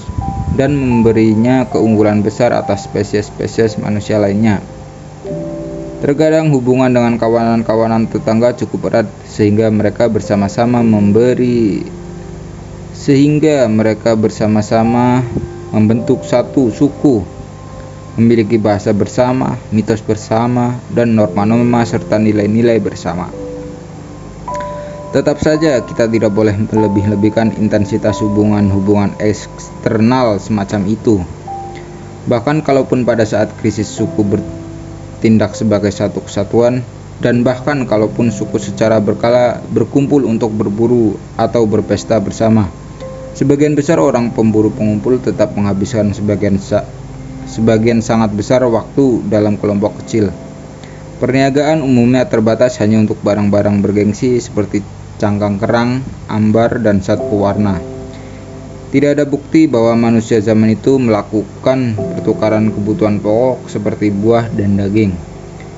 dan memberinya keunggulan besar atas spesies-spesies manusia lainnya. Terkadang hubungan dengan kawanan-kawanan tetangga cukup erat sehingga mereka bersama-sama membentuk satu suku, memiliki bahasa bersama, mitos bersama, dan norma-norma serta nilai-nilai bersama. Tetap saja kita tidak boleh melebih-lebihkan intensitas hubungan eksternal semacam itu. Bahkan kalaupun pada saat krisis suku bertindak sebagai satu kesatuan, dan bahkan kalaupun suku secara berkala berkumpul untuk berburu atau berpesta bersama, sebagian besar orang pemburu pengumpul tetap menghabiskan sebagian sangat besar waktu dalam kelompok kecil. Perniagaan umumnya terbatas hanya untuk barang-barang bergengsi seperti cangkang kerang, ambar, dan satwa warna. Tidak ada bukti bahwa manusia zaman itu melakukan pertukaran kebutuhan pokok seperti buah dan daging,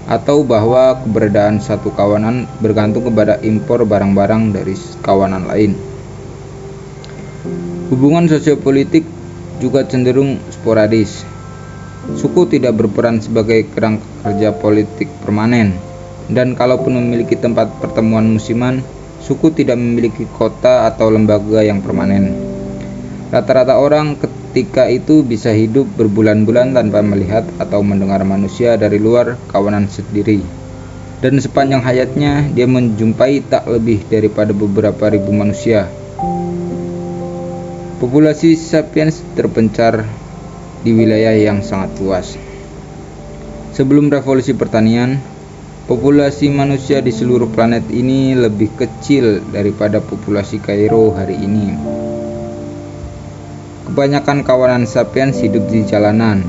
atau bahwa keberadaan satu kawanan bergantung kepada impor barang-barang dari kawanan lain. Hubungan sosiopolitik juga cenderung sporadis. Suku tidak berperan sebagai kerangka kerja politik permanen, dan kalaupun memiliki tempat pertemuan musiman, suku tidak memiliki kota atau lembaga yang permanen. Rata-rata orang ketika itu bisa hidup berbulan-bulan tanpa melihat atau mendengar manusia dari luar kawanan sendiri, dan sepanjang hayatnya dia menjumpai tak lebih daripada beberapa ribu manusia. Populasi sapiens terpencar di wilayah yang sangat luas. Sebelum revolusi pertanian, populasi manusia di seluruh planet ini lebih kecil daripada populasi Kairo hari ini. Kebanyakan kawanan sapiens hidup di jalanan,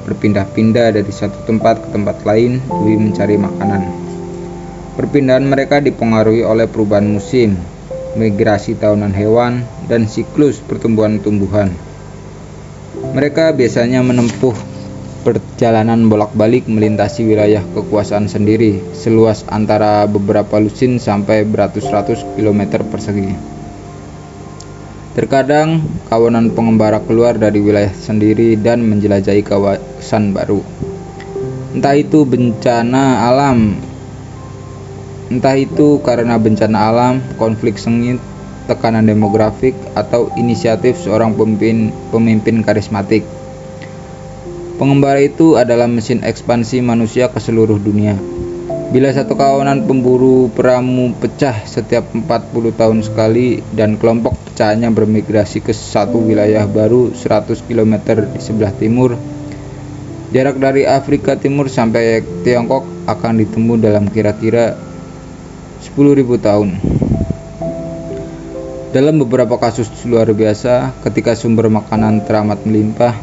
berpindah-pindah dari satu tempat ke tempat lain demi mencari makanan. Perpindahan mereka dipengaruhi oleh perubahan musim, migrasi tahunan hewan, dan siklus pertumbuhan tumbuhan. Mereka biasanya menempuh perjalanan bolak-balik melintasi wilayah kekuasaan sendiri, seluas antara beberapa lusin sampai beratus-ratus kilometer persegi. Terkadang kawanan pengembara keluar dari wilayah sendiri dan menjelajahi kawasan baru. Entah itu karena bencana alam, konflik sengit, tekanan demografik, atau inisiatif seorang pemimpin karismatik. Pengembara itu adalah mesin ekspansi manusia ke seluruh dunia. Bila satu kawanan pemburu peramu pecah setiap 40 tahun sekali dan kelompok pecahannya bermigrasi ke satu wilayah baru 100 km di sebelah timur, jarak dari Afrika Timur sampai Tiongkok akan ditempuh dalam kira-kira 10.000 tahun. Dalam beberapa kasus luar biasa, ketika sumber makanan teramat melimpah,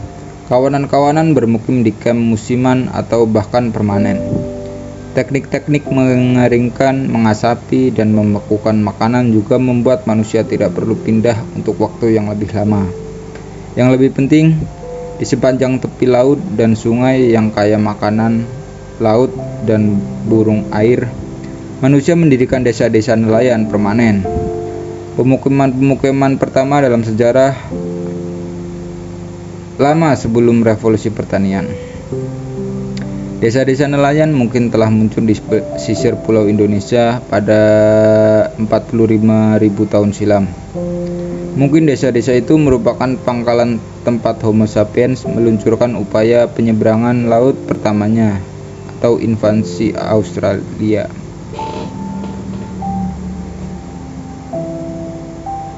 kawanan-kawanan bermukim di kamp musiman atau bahkan permanen. Teknik-teknik mengeringkan, mengasapi, dan membekukan makanan juga membuat manusia tidak perlu pindah untuk waktu yang lebih lama. Yang lebih penting, di sepanjang tepi laut dan sungai yang kaya makanan laut dan burung air, manusia mendirikan desa-desa nelayan permanen. Pemukiman pertama dalam sejarah lama sebelum revolusi pertanian. Desa-desa nelayan mungkin telah muncul di pesisir pulau Indonesia pada 45.000 tahun silam. Mungkin desa-desa itu merupakan pangkalan tempat Homo sapiens meluncurkan upaya penyeberangan laut pertamanya atau invasi Australia.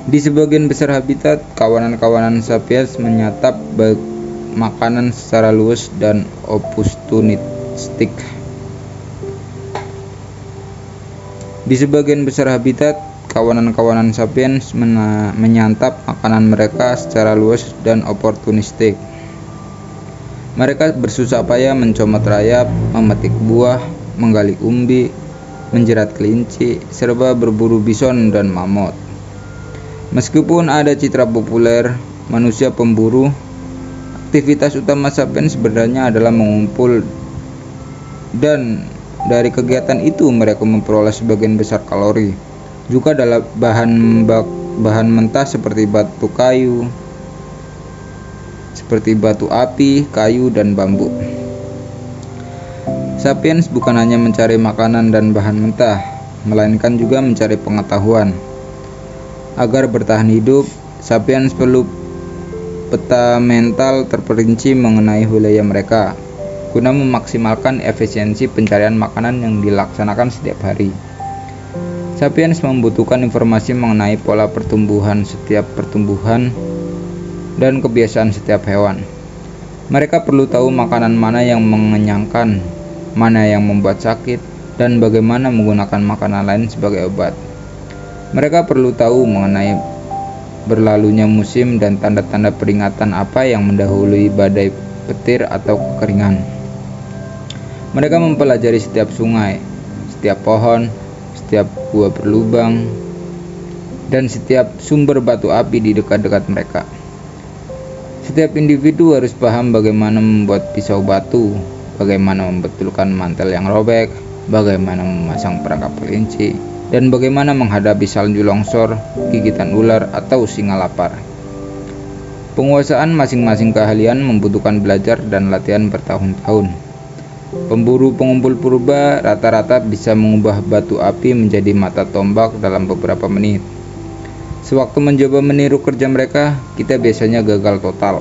Di sebagian besar habitat, kawanan-kawanan sapiens menyantap makanan secara luas dan opportunistik. Di sebagian besar habitat, kawanan-kawanan sapiens menyantap makanan mereka secara luas dan oportunistik. Mereka bersusah payah mencomot rayap, memetik buah, menggali umbi, menjerat kelinci, serta berburu bison dan mamut. Meskipun ada citra populer manusia pemburu, aktivitas utama sapiens sebenarnya adalah mengumpul, dan dari kegiatan itu mereka memperoleh sebagian besar kalori. Juga dalam bahan mentah seperti batu api, kayu, dan bambu. Sapiens bukan hanya mencari makanan dan bahan mentah, melainkan juga mencari pengetahuan. Agar bertahan hidup, sapiens perlu peta mental terperinci mengenai wilayah mereka, guna memaksimalkan efisiensi pencarian makanan yang dilaksanakan setiap hari. Sapiens membutuhkan informasi mengenai pola pertumbuhan setiap pertumbuhan dan kebiasaan setiap hewan. Mereka perlu tahu makanan mana yang mengenyangkan, mana yang membuat sakit, dan bagaimana menggunakan makanan lain sebagai obat. Mereka perlu tahu mengenai berlalunya musim dan tanda-tanda peringatan apa yang mendahului badai petir atau kekeringan. Mereka mempelajari setiap sungai, setiap pohon, setiap gua berlubang, dan setiap sumber batu api di dekat-dekat mereka. Setiap individu harus paham bagaimana membuat pisau batu, bagaimana membetulkan mantel yang robek, bagaimana memasang perangkap kelinci, dan bagaimana menghadapi salju longsor, gigitan ular, atau singa lapar. Penguasaan masing-masing keahlian membutuhkan belajar dan latihan bertahun-tahun. Pemburu pengumpul purba rata-rata bisa mengubah batu api menjadi mata tombak dalam beberapa menit. Sewaktu mencoba meniru kerja mereka, kita biasanya gagal total.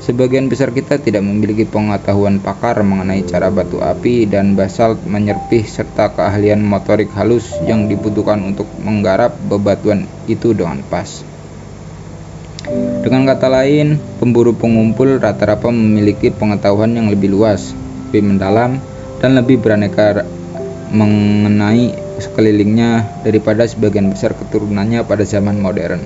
Sebagian besar kita tidak memiliki pengetahuan pakar mengenai cara batu api dan basalt menyerpih serta keahlian motorik halus yang dibutuhkan untuk menggarap bebatuan itu dengan pas. Dengan kata lain, pemburu pengumpul rata-rata memiliki pengetahuan yang lebih luas, lebih mendalam, dan lebih beraneka mengenai sekelilingnya daripada sebagian besar keturunannya pada zaman modern.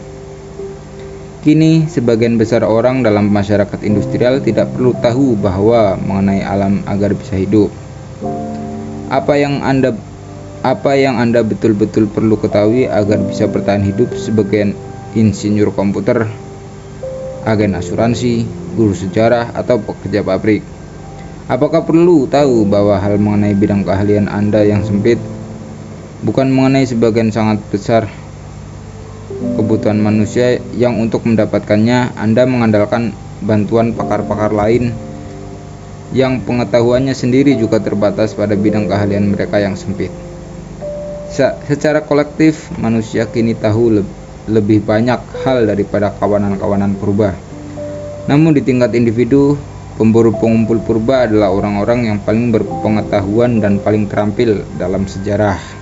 Kini, sebagian besar orang dalam masyarakat industrial tidak perlu tahu bahwa mengenai alam agar bisa hidup. Apa yang Anda betul-betul perlu ketahui agar bisa bertahan hidup sebagai insinyur komputer, agen asuransi, guru sejarah, atau pekerja pabrik? Apakah perlu tahu bahwa hal mengenai bidang keahlian Anda yang sempit bukan mengenai sebagian sangat besar kebutuhan manusia yang untuk mendapatkannya Anda mengandalkan bantuan pakar-pakar lain yang pengetahuannya sendiri juga terbatas pada bidang keahlian mereka yang sempit? Secara kolektif, manusia kini tahu lebih banyak hal daripada kawanan-kawanan purba. Namun di tingkat individu, pemburu pengumpul purba adalah orang-orang yang paling berpengetahuan dan paling terampil dalam sejarah.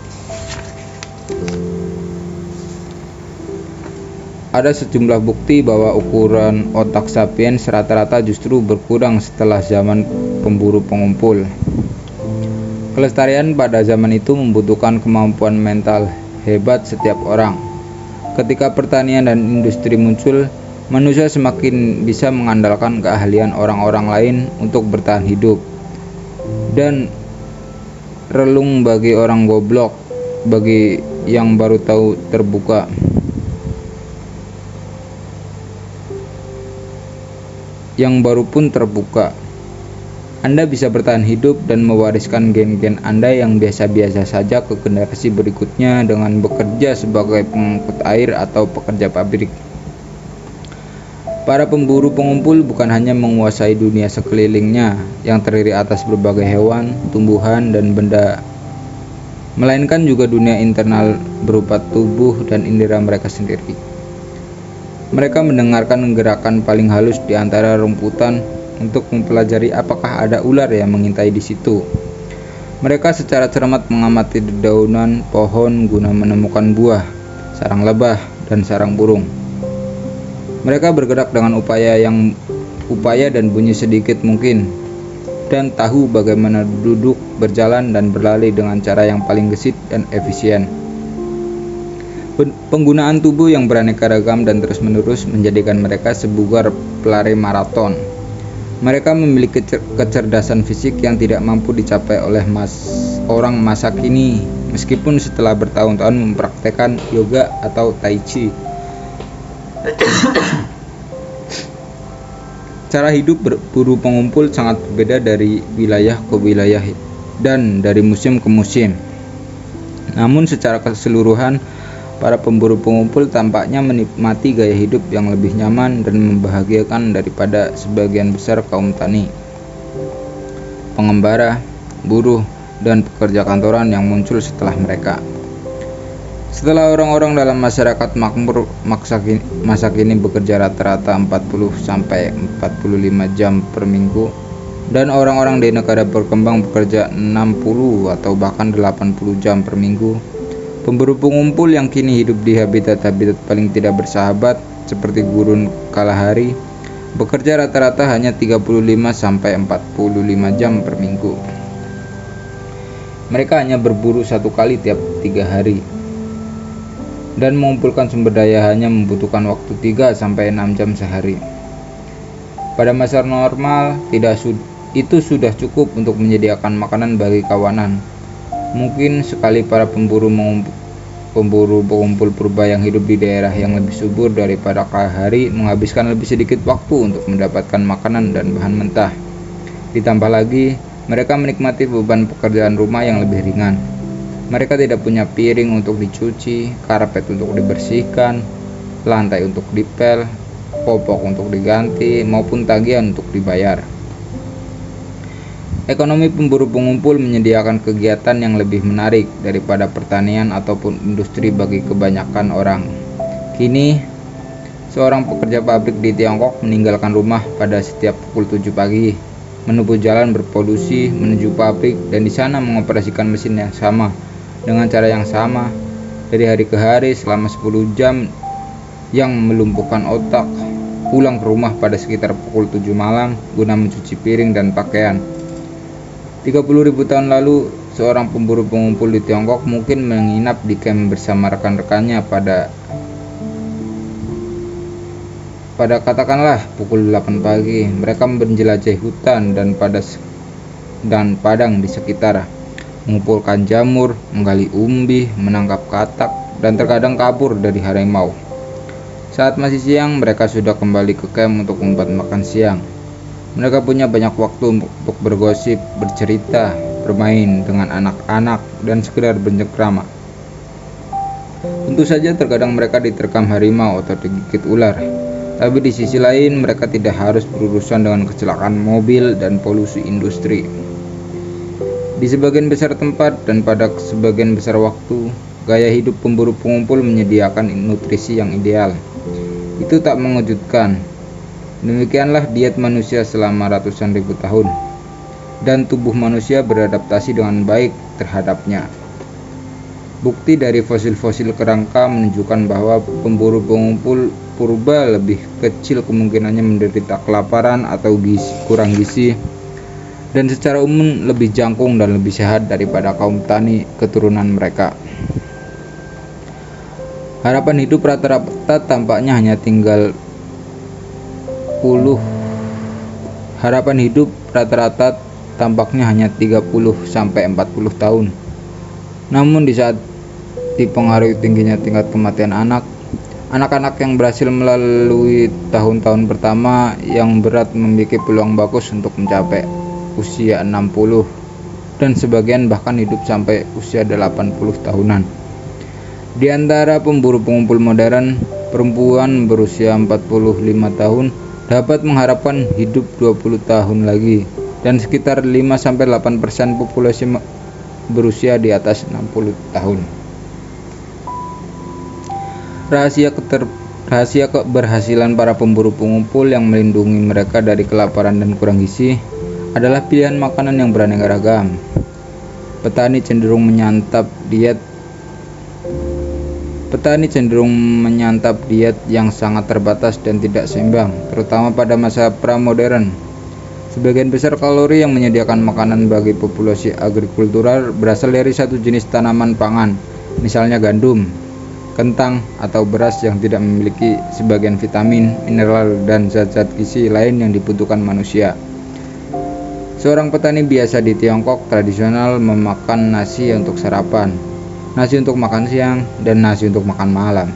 Ada sejumlah bukti bahwa ukuran otak sapiens rata-rata justru berkurang setelah zaman pemburu pengumpul. Kelestarian pada zaman itu membutuhkan kemampuan mental hebat setiap orang. Ketika pertanian dan industri muncul, manusia semakin bisa mengandalkan keahlian orang-orang lain untuk bertahan hidup. Dan relung bagi orang goblok, bagi yang baru tahu terbuka. Yang baru pun terbuka. Anda bisa bertahan hidup dan mewariskan gen-gen Anda yang biasa-biasa saja ke generasi berikutnya dengan bekerja sebagai pengangkut air atau pekerja pabrik. Para pemburu pengumpul bukan hanya menguasai dunia sekelilingnya yang terdiri atas berbagai hewan, tumbuhan, dan benda, melainkan juga dunia internal berupa tubuh dan indera mereka sendiri. Mereka mendengarkan gerakan paling halus di antara rumputan untuk mempelajari apakah ada ular yang mengintai di situ. Mereka secara cermat mengamati dedaunan pohon guna menemukan buah, sarang lebah, dan sarang burung. Mereka bergerak dengan upaya dan bunyi sedikit mungkin, dan tahu bagaimana duduk, berjalan, dan berlari dengan cara yang paling gesit dan efisien. Penggunaan tubuh yang beraneka ragam dan terus-menerus menjadikan mereka sebugar pelari maraton. Mereka memiliki kecerdasan fisik yang tidak mampu dicapai oleh orang masa kini, meskipun setelah bertahun-tahun mempraktekkan yoga atau tai chi. Cara hidup berburu pengumpul sangat berbeda dari wilayah ke wilayah dan dari musim ke musim. Namun secara keseluruhan, para pemburu pengumpul tampaknya menikmati gaya hidup yang lebih nyaman dan membahagiakan daripada sebagian besar kaum tani, pengembara, buruh, dan pekerja kantoran yang muncul setelah mereka. Setelah orang-orang dalam masyarakat makmur masa kini bekerja rata-rata 40-45 jam per minggu, dan orang-orang di negara berkembang bekerja 60 atau bahkan 80 jam per minggu, pemburu pengumpul yang kini hidup di habitat-habitat paling tidak bersahabat seperti gurun Kalahari bekerja rata-rata hanya 35-45 jam per minggu. Mereka hanya berburu satu kali tiap 3 hari, dan mengumpulkan sumber daya hanya membutuhkan waktu 3-6 jam sehari. Pada masa normal, itu sudah cukup untuk menyediakan makanan bagi kawanan. Mungkin sekali para pemburu pengumpul purba yang hidup di daerah yang lebih subur daripada Kalahari menghabiskan lebih sedikit waktu untuk mendapatkan makanan dan bahan mentah. Ditambah lagi, mereka menikmati beban pekerjaan rumah yang lebih ringan. Mereka tidak punya piring untuk dicuci, karpet untuk dibersihkan, lantai untuk dipel, popok untuk diganti, maupun tagihan untuk dibayar. Ekonomi pemburu pengumpul menyediakan kegiatan yang lebih menarik daripada pertanian ataupun industri bagi kebanyakan orang. Kini, seorang pekerja pabrik di Tiongkok meninggalkan rumah pada setiap pukul 7 pagi, menempuh jalan berpolusi menuju pabrik, dan di sana mengoperasikan mesin yang sama dengan cara yang sama dari hari ke hari selama 10 jam yang melumpuhkan otak, pulang ke rumah pada sekitar pukul 7 malam guna mencuci piring dan pakaian. 30.000 tahun lalu, seorang pemburu pengumpul di Tiongkok mungkin menginap di camp bersama rekan-rekannya pada katakanlah pukul 8 pagi. Mereka menjelajahi hutan dan padang di sekitar, mengumpulkan jamur, menggali umbi, menangkap katak, dan terkadang kabur dari harimau. Saat masih siang, mereka sudah kembali ke camp untuk membuat makan siang. Mereka punya banyak waktu untuk bergosip, bercerita, bermain dengan anak-anak, dan sekedar bercengkrama. Tentu saja terkadang mereka diterkam harimau atau digigit ular, tapi di sisi lain mereka tidak harus berurusan dengan kecelakaan mobil dan polusi industri. Di sebagian besar tempat dan pada sebagian besar waktu, gaya hidup pemburu pengumpul menyediakan nutrisi yang ideal. Itu tak mengejutkan. Demikianlah diet manusia selama ratusan ribu tahun, dan tubuh manusia beradaptasi dengan baik terhadapnya. Bukti dari fosil-fosil kerangka menunjukkan bahwa pemburu pengumpul purba lebih kecil kemungkinannya menderita kelaparan atau kurang gizi, dan secara umum lebih jangkung dan lebih sehat daripada kaum tani keturunan mereka. Harapan hidup rata-rata tampaknya hanya tinggal Harapan hidup rata-rata tampaknya hanya 30-40 tahun. Namun di saat dipengaruhi tingginya tingkat kematian anak-anak yang berhasil melalui tahun-tahun pertama yang berat memiliki peluang bagus untuk mencapai usia 60 dan sebagian bahkan hidup sampai usia 80 tahunan. Di antara pemburu pengumpul modern, perempuan berusia 45 tahun dapat mengharapkan hidup 20 tahun lagi, dan sekitar 5-8% populasi berusia di atas 60 tahun. Rahasia keberhasilan para pemburu pengumpul yang melindungi mereka dari kelaparan dan kurang gizi adalah pilihan makanan yang beraneka ragam. Petani cenderung menyantap diet yang sangat terbatas dan tidak seimbang, terutama pada masa pra-modern. Sebagian besar kalori yang menyediakan makanan bagi populasi agrikultural berasal dari satu jenis tanaman pangan, misalnya gandum, kentang, atau beras yang tidak memiliki sebagian vitamin, mineral, dan zat-zat gizi lain yang dibutuhkan manusia. Seorang petani biasa di Tiongkok tradisional memakan nasi untuk sarapan, nasi untuk makan siang, dan nasi untuk makan malam.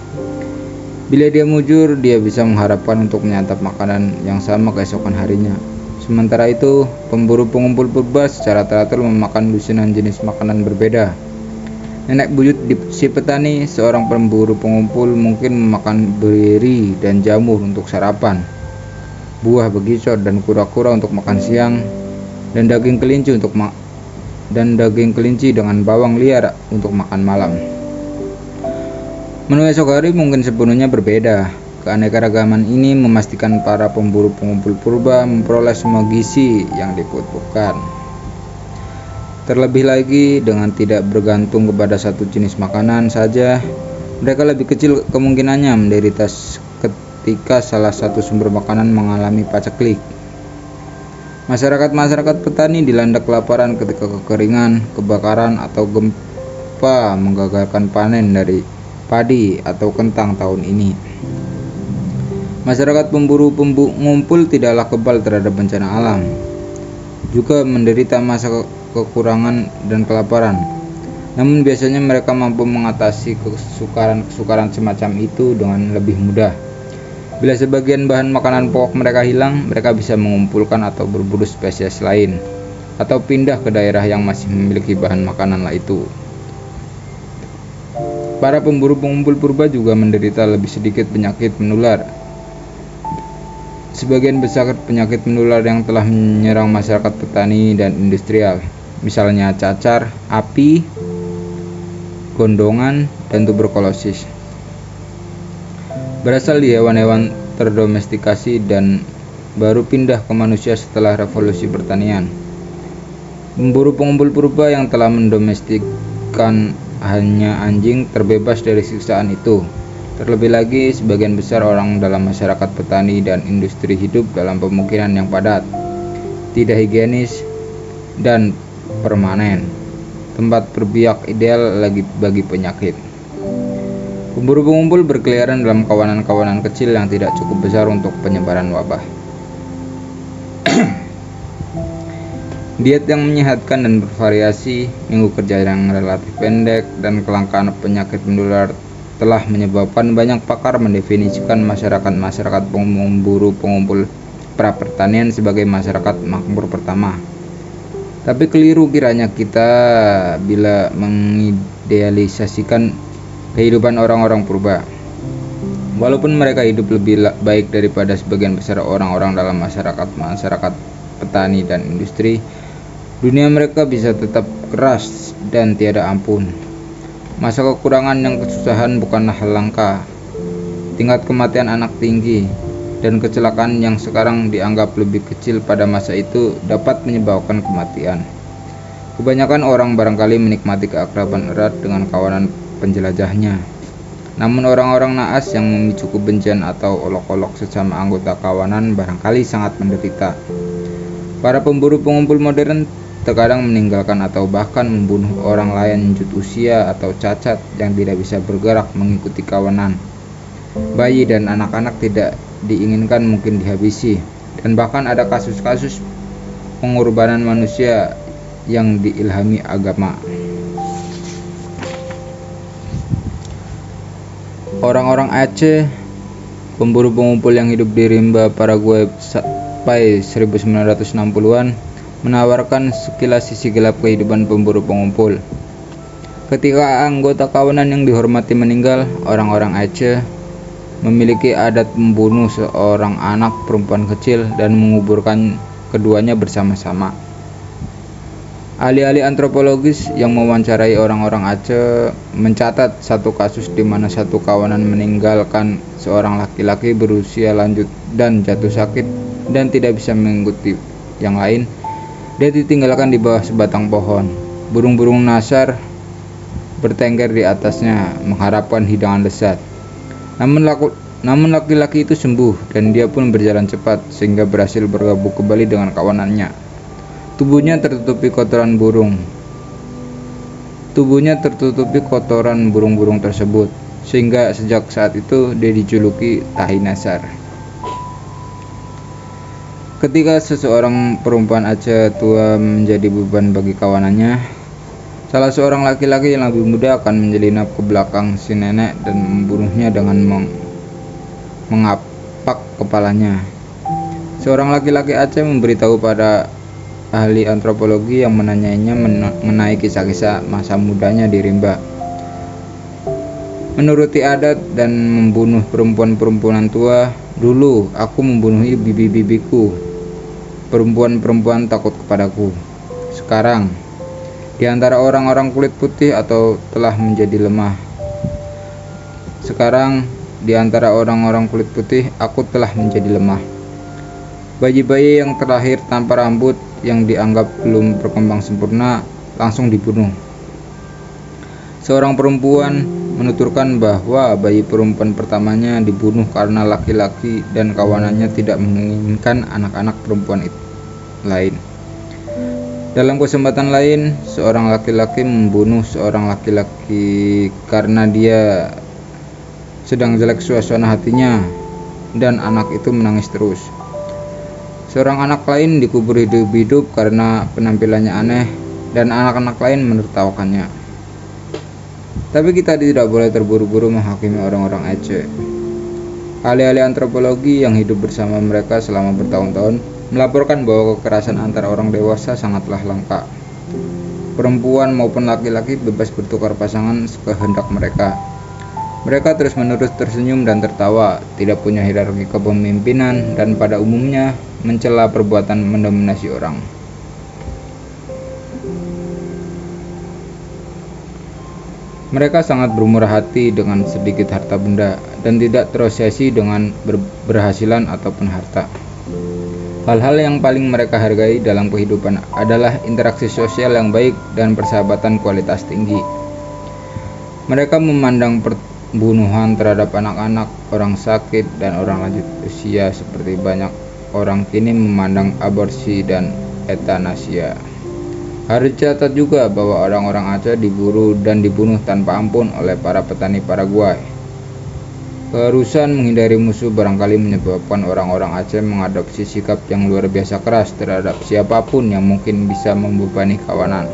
Bila dia mujur, dia bisa mengharapkan untuk menyantap makanan yang sama keesokan harinya. Sementara itu, pemburu pengumpul purba secara teratur memakan lusinan jenis makanan berbeda. Nenek buyut si petani, seorang pemburu pengumpul, mungkin memakan beri dan jamur untuk sarapan, buah bekicot dan kura-kura untuk makan siang, dan daging kelinci dengan bawang liar untuk makan malam. Menu esok hari mungkin sepenuhnya berbeda. Keanekaragaman ini memastikan para pemburu pengumpul purba memperoleh semua gizi yang dibutuhkan. Terlebih lagi, dengan tidak bergantung kepada satu jenis makanan saja, mereka lebih kecil kemungkinannya menderita ketika salah satu sumber makanan mengalami paceklik. Masyarakat petani dilanda kelaparan ketika kekeringan, kebakaran, atau gempa menggagalkan panen dari padi atau kentang tahun ini. Masyarakat pemburu pengumpul tidaklah kebal terhadap bencana alam, juga menderita masa kekurangan dan kelaparan. Namun biasanya mereka mampu mengatasi kesukaran semacam itu dengan lebih mudah. Bila sebagian bahan makanan pokok mereka hilang, mereka bisa mengumpulkan atau berburu spesies lain, atau pindah ke daerah yang masih memiliki bahan makanan itu. Para pemburu pengumpul purba juga menderita lebih sedikit penyakit menular. Sebagian besar penyakit menular yang telah menyerang masyarakat petani dan industrial, misalnya cacar, api, gondongan, dan tuberkulosis, berasal di hewan-hewan terdomestikasi dan baru pindah ke manusia setelah revolusi pertanian. Pemburu pengumpul purba yang telah mendomestikkan hanya anjing terbebas dari siksaan itu. Terlebih lagi, sebagian besar orang dalam masyarakat petani dan industri hidup dalam pemukiman yang padat, tidak higienis, dan permanen, tempat berbiak ideal bagi penyakit. Pemburu pengumpul berkeliaran dalam kawanan-kawanan kecil yang tidak cukup besar untuk penyebaran wabah. Diet yang menyehatkan dan bervariasi, minggu kerja yang relatif pendek, dan kelangkaan penyakit menular telah menyebabkan banyak pakar mendefinisikan masyarakat pemburu pengumpul pra-pertanian sebagai masyarakat makmur pertama. Tapi keliru kiranya kita bila mengidealisasikan kehidupan orang-orang purba. Walaupun mereka hidup lebih baik daripada sebagian besar orang-orang dalam masyarakat petani dan industri, dunia mereka bisa tetap keras dan tiada ampun. Masa kekurangan yang kesusahan bukanlah hal langka. Tingkat kematian anak tinggi dan kecelakaan yang sekarang dianggap lebih kecil pada masa itu dapat menyebabkan kematian. Kebanyakan orang barangkali menikmati keakraban erat dengan kawanan penjelajahnya. Namun orang-orang naas yang memicu kebencian atau olok-olok sesama anggota kawanan barangkali sangat menderita. Para pemburu pengumpul modern terkadang meninggalkan atau bahkan membunuh orang lain lanjut usia atau cacat yang tidak bisa bergerak mengikuti kawanan. Bayi dan anak-anak tidak diinginkan mungkin dihabisi, dan bahkan ada kasus-kasus pengorbanan manusia yang diilhami agama. Orang-orang Aceh, pemburu pengumpul yang hidup di rimba Paraguay sampai 1960-an, menawarkan sekilas sisi gelap kehidupan pemburu pengumpul. Ketika anggota kawanan yang dihormati meninggal, orang-orang Aceh memiliki adat membunuh seorang anak perempuan kecil dan menguburkan keduanya bersama-sama. Ahli-ahli antropologis yang mewawancarai orang-orang Aceh mencatat satu kasus di mana satu kawanan meninggalkan seorang laki-laki berusia lanjut dan jatuh sakit dan tidak bisa mengikuti yang lain. Dia ditinggalkan di bawah sebatang pohon. Burung-burung nasar bertengger di atasnya mengharapkan hidangan lezat. Namun laki-laki itu sembuh dan dia pun berjalan cepat sehingga berhasil bergabung kembali dengan kawanannya. Tubuhnya tertutupi kotoran burung-burung tersebut, sehingga sejak saat itu dia dijuluki Tahi Nasar. Ketika seseorang perempuan Aceh tua menjadi beban bagi kawanannya, salah seorang laki-laki yang lebih muda akan menyelinap ke belakang si nenek dan membunuhnya dengan mengapak kepalanya. Seorang laki-laki Aceh memberitahu pada ahli antropologi yang menanyainya mengenai kisah-kisah masa mudanya di rimba. Menuruti adat dan membunuh perempuan-perempuan tua, dulu aku membunuh bibi-bibiku. Perempuan-perempuan takut kepadaku. Sekarang, di antara orang-orang kulit putih atau telah menjadi lemah. Sekarang, di antara orang-orang kulit putih, aku telah menjadi lemah. Bayi-bayi yang terlahir tanpa rambut yang dianggap belum berkembang sempurna langsung dibunuh. Seorang perempuan menuturkan bahwa bayi perempuan pertamanya dibunuh karena laki-laki dan kawanannya tidak menginginkan anak-anak perempuan lain. Dalam kesempatan lain, seorang laki-laki membunuh seorang laki-laki karena dia sedang jelek suasana hatinya dan anak itu menangis terus. Seorang anak lain dikubur hidup-hidup karena penampilannya aneh dan anak-anak lain menertawakannya. Tapi kita tidak boleh terburu-buru menghakimi orang-orang Aceh. Ahli-ahli antropologi yang hidup bersama mereka selama bertahun-tahun melaporkan bahwa kekerasan antar orang dewasa sangatlah langka. Perempuan maupun laki-laki bebas bertukar pasangan sekehendak mereka. Mereka terus-menerus tersenyum dan tertawa, tidak punya hierarki kepemimpinan, dan pada umumnya mencela perbuatan mendominasi orang. Mereka sangat bermurah hati dengan sedikit harta benda dan tidak terobsesi dengan berhasilan ataupun harta. Hal-hal yang paling mereka hargai dalam kehidupan adalah interaksi sosial yang baik dan persahabatan kualitas tinggi. Mereka memandang pembunuhan terhadap anak-anak, orang sakit, dan orang lanjut usia seperti banyak orang kini memandang aborsi dan etanasia. Harus dicatat juga bahwa orang-orang Aceh diburu dan dibunuh tanpa ampun oleh para petani Paraguay. Keharusan menghindari musuh barangkali menyebabkan orang-orang Aceh mengadopsi sikap yang luar biasa keras terhadap siapapun yang mungkin bisa membebani kawanan.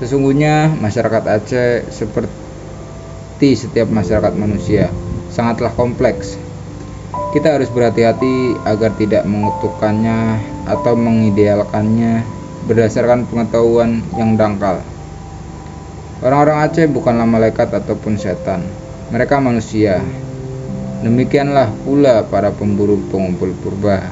Sesungguhnya masyarakat Aceh seperti setiap masyarakat manusia, sangatlah kompleks. Kita harus berhati-hati agar tidak mengutukkannya atau mengidealkannya berdasarkan pengetahuan yang dangkal. Orang-orang Aceh bukanlah malaikat ataupun setan. Mereka manusia. Demikianlah pula para pemburu pengumpul purba.